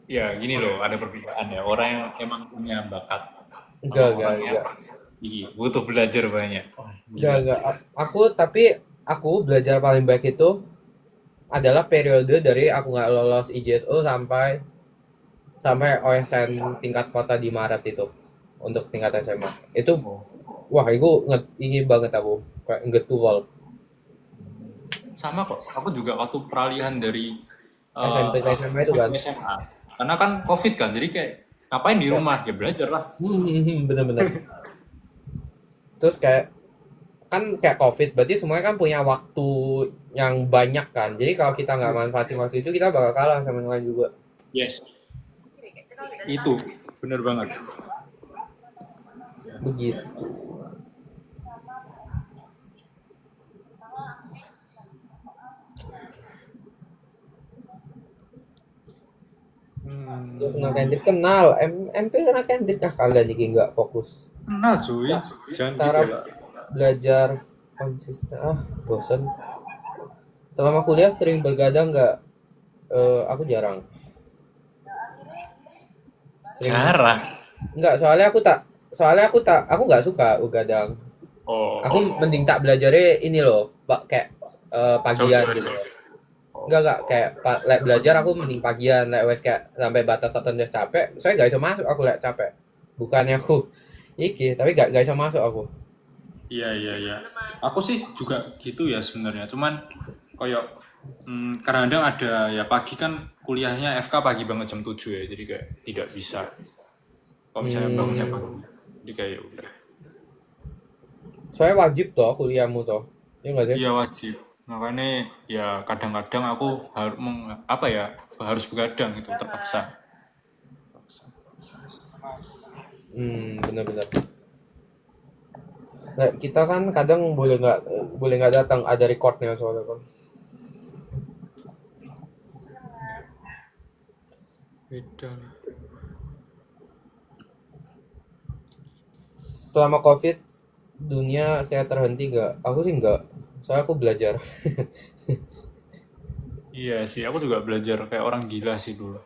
Ya gini loh, ada perbedaan ya. Orang yang emang punya bakat. Enggak. Iya, butuh belajar banyak. Enggak. Aku belajar paling baik itu adalah periode dari aku nggak lolos IJSO sampai OSN tingkat kota di Maret itu untuk tingkat SMA. Itu wah, itu ingin banget aku kayak ngetual. Sama kok, aku juga waktu peralihan dari SMP ke SMA itu kan. SMA. Karena kan COVID kan, jadi kayak ngapain di rumah, ya belajar lah. Bener-bener. Terus kayak COVID, berarti semuanya kan punya waktu yang banyak kan. Jadi kalau kita nggak manfaatin waktu itu, kita bakal kalah sama yang lain juga. Yes. Itu, bener banget. Begitu. Terus kenal Kendrick, kenal MP kenal Kendrick, kalian jadi nggak fokus. Kenal cuy, jangan Cara gitu lah. belajar konsisten, bosan. Selama kuliah sering bergadang nggak? Aku jarang. Jarang. Enggak, aku nggak suka begadang. Oh. Aku mending tak belajarnya ini loh, Pak, kayak pagian gitu. Enggak kayak belajar aku mending pagian, wes kayak sampai batas tertentu capek. Saya nggak bisa masuk, aku capek. Bukannya aku tapi nggak bisa masuk aku. Iya. Aku sih juga gitu ya sebenarnya. Cuman kayak kadang-kadang ada ya pagi kan kuliahnya FK pagi banget jam 7 ya. Jadi kayak tidak bisa. Kalau misalnya bangunnya pagi. Jadi kayak udah. Soalnya wajib toh kuliahmu toh. Iya nggak sih? Iya wajib. Makanya ya kadang-kadang aku harus begadang gitu terpaksa. Benar-benar. Nah, kita kan kadang boleh nggak datang, ada recordnya soalnya kan. Beda lah. Selama COVID dunia saya terhenti nggak? Aku sih nggak. Soalnya aku belajar. Iya sih, aku juga belajar kayak orang gila sih dulu.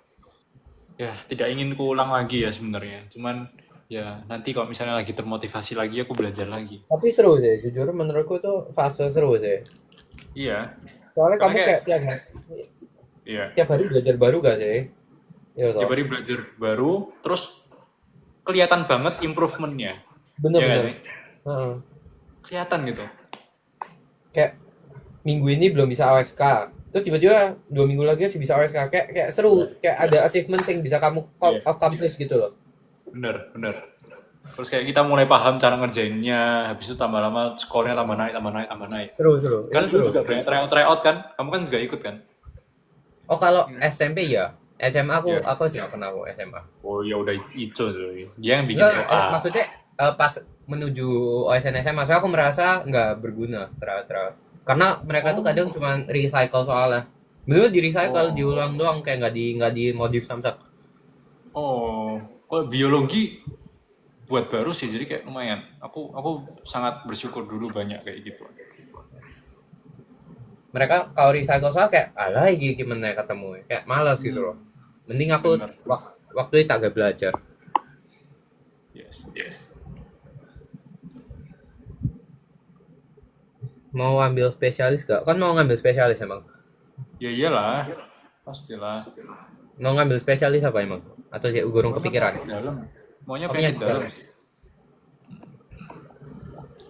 Ya, tidak ingin kuulang lagi ya sebenarnya. Cuman ya nanti kalau misalnya lagi termotivasi lagi, aku belajar lagi. Tapi seru sih, jujur menurutku tuh fase seru sih. Iya, Soalnya karena kamu kayak kayak iya, tiap hari belajar baru gak sih? Iya tiap toh. hari belajar baru, terus kelihatan banget improvementnya. Ya nggak Bener-bener. sih? Heeh. Kelihatan gitu. Kayak minggu ini belum bisa OSK. Terus tiba-tiba 2 minggu lagi sih bisa OSK. Kayak Iya, seru, kayak ada achievement yang bisa kamu iya, accomplish gitu loh. bener, bener. Terus kayak kita mulai paham cara ngerjainnya, habis itu tambah lama skornya tambah naik, tambah naik, tambah naik. Seru, seru. Kan Itu dulu seru. juga banyak tryout kan? Kamu kan juga ikut kan? Oh, kalau Iya. SMP ya. SMA Iya. aku sih nggak pernah aku SMA. Oh ya udah itu tuh. Dia yang bikin Enggak, soal. maksudnya pas menuju OSN SMA, soalnya aku merasa nggak berguna terus. Karena mereka tuh kadang Oh. cuma recycle soalnya. Bener di recycle, Oh. diulang doang kayak nggak di modif samsak. Oh. Kalau biologi buat baru sih jadi kayak lumayan. Aku sangat bersyukur dulu banyak kayak gitu. Mereka kalau recycle soal kayak alah gimana ya ketemu kayak malas gitu loh. Hmm, Mending aku bener. waktu itu agak belajar. Yes. Mau ambil spesialis gak? Kan mau ngambil spesialis emang. Ya iyalah. Pastilah. Mau ngambil spesialis apa emang? Atau sih gurung Maunya kepikiran? penyakit dalam. Maunya Oh, penyakit penyakit dalam dalam. sih.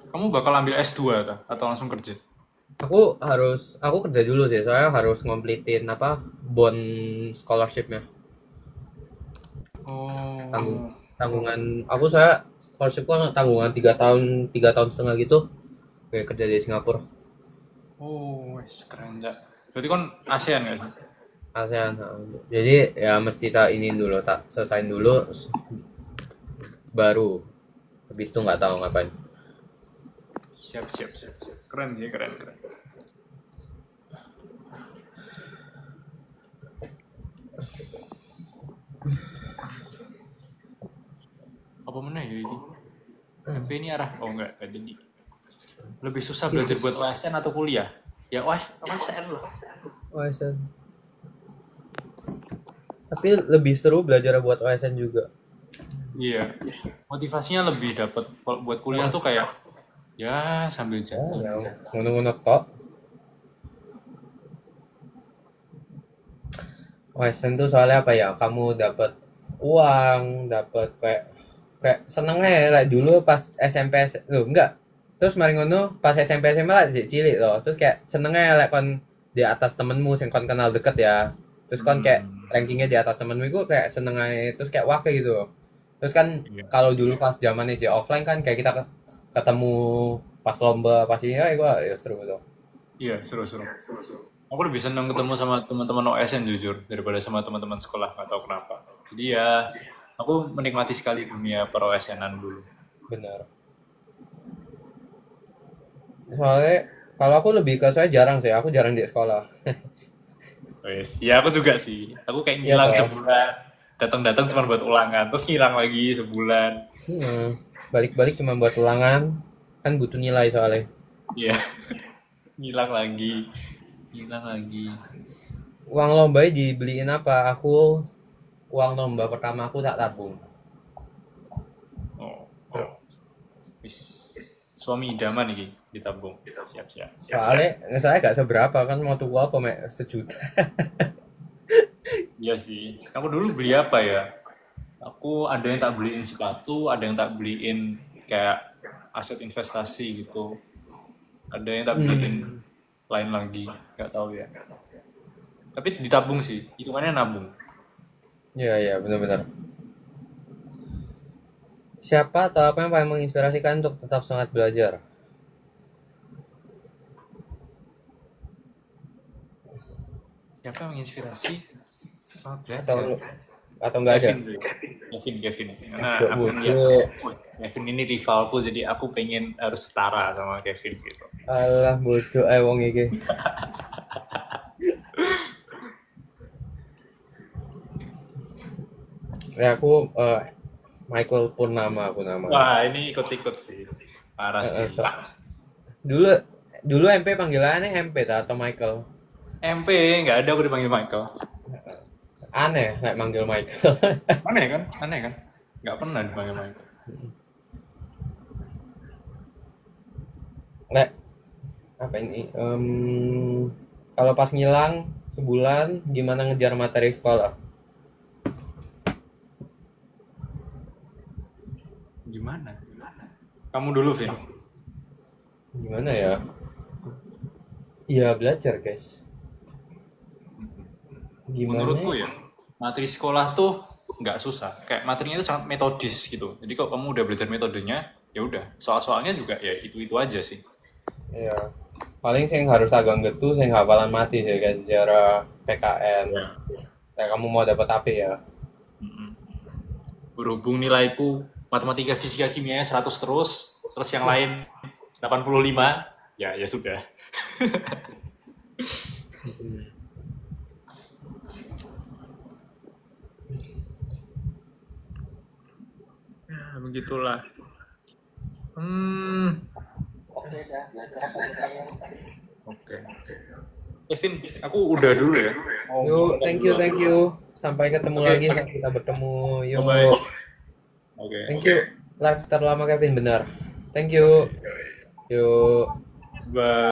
Kamu bakal ambil S2 atau langsung kerja? Aku kerja dulu sih, soalnya harus ngomplitin apa bond scholarshipnya. Tanggung Oh. tanggungan aku saya scholarshipku kan tanggungan 3 tahun 3 tahun setengah gitu kayak kerja di Singapura. Oh, wes keren ya. Berarti kan ASEAN nggak sih? ASEAN. Jadi ya mesti tak ini dulu, tak selesain dulu baru habis itu nggak tahu ngapain. Siap. Keren sih, keren. Apa mana ya ini? MP ini arah? Oh enggak jadi. Lebih susah belajar buat OSN atau kuliah? Ya OSN loh. OSN. Tapi lebih seru belajar buat OSN juga. Iya. Motivasinya lebih dapat. Kalau buat kuliah tuh kayak ya sambil Oh, jalan. ya. Ngono-ngono tok. OSN tuh soalnya apa ya? Kamu dapat uang, dapat kayak senengnya ya like dulu pas SMP loh enggak. Terus mari ngono pas SMP SMA lah cilik loh. Terus kayak senengnya ya like kon di atas temenmu sing kon kenal deket ya. Terus kon kayak Hmm, rankingnya di atas temenmu itu kayak seneng aja. Terus kayak wah kayak gitu loh. Terus kan iya. kalau dulu pas zamannya J offline kan kayak kita ketemu pas lomba pas ini ya gua ya seru tuh. Iya, seru. Aku lebih senang ketemu sama teman-teman OSN jujur daripada sama teman-teman sekolah, nggak tahu kenapa. Jadi ya, aku menikmati sekali dunia per OSN-an dulu. Bener. Soalnya kalau aku lebih ke saya jarang sih, aku jarang di sekolah. Wes, ya aku juga sih. Aku kayak Iya ngilang toh. sebulan, datang-datang cuma buat ulangan, terus ngilang lagi sebulan. Balik-balik cuma buat ulangan, kan butuh nilai soalnya. Iya, ngilang lagi, ngilang lagi. Uang lomba dibeliin apa? Uang lomba pertama aku tak tabung. Oh. Wis, suami idaman nih ditabung. Siap. Soalnya gak seberapa kan mau tuku apa mek 1 juta. Iya sih. Aku dulu beli apa ya? Aku ada yang tak beliin sepatu, ada yang tak beliin kayak aset investasi gitu. Ada yang tak beliin Hmm. lain lagi, nggak tahu ya. Tapi ditabung sih, hitungannya nabung. Iya benar-benar. Siapa atau apa yang paling menginspirasikan untuk tetap semangat belajar? Siapa yang menginspirasi? Semangat Atau belajar. atau nggak ada? Kevin sih. Kevin. Karena Gak aku ngeliat, butuh. "Wih, Kevin ini rivalku, jadi aku pengen harus setara sama Kevin gitu. Alah bodoh wong iki. Ya aku Michael Purnama aku nama. Wah, ini ikut-ikut sih. Parah sih. Dulu dulu MP panggilannya MP atau Michael. MP nggak ada aku dipanggil Michael. Aneh kayak manggil Michael. Aneh kan? Nggak pernah dipanggil Michael. Lek apa ini? Kalau pas ngilang sebulan gimana ngejar materi sekolah? Gimana? Kamu dulu, Vin. Gimana ya? Iya belajar guys. Gimana? Menurutku ya, materi sekolah tuh nggak susah. Kayak materinya itu sangat metodis gitu. Jadi kalau kamu udah belajar metodenya, ya udah. Soal-soalnya juga ya itu aja sih. Iya. Paling saya harus agak getu, saya hafalan mati sih guys sejarah PKN. Ya. Kayak kamu mau dapat apa ya? Berhubung nilaiku matematika, fisika, kimianya 100 terus yang lain 85, ya sudah. Ya, begitulah. Oke. Vin, aku udah dulu ya. Yuk, thank you. Sampai ketemu lagi saat kita bertemu. Yuk. Bye. Oke. Thank you. Live terlama Kevin benar. Thank you. Yuk. Bye.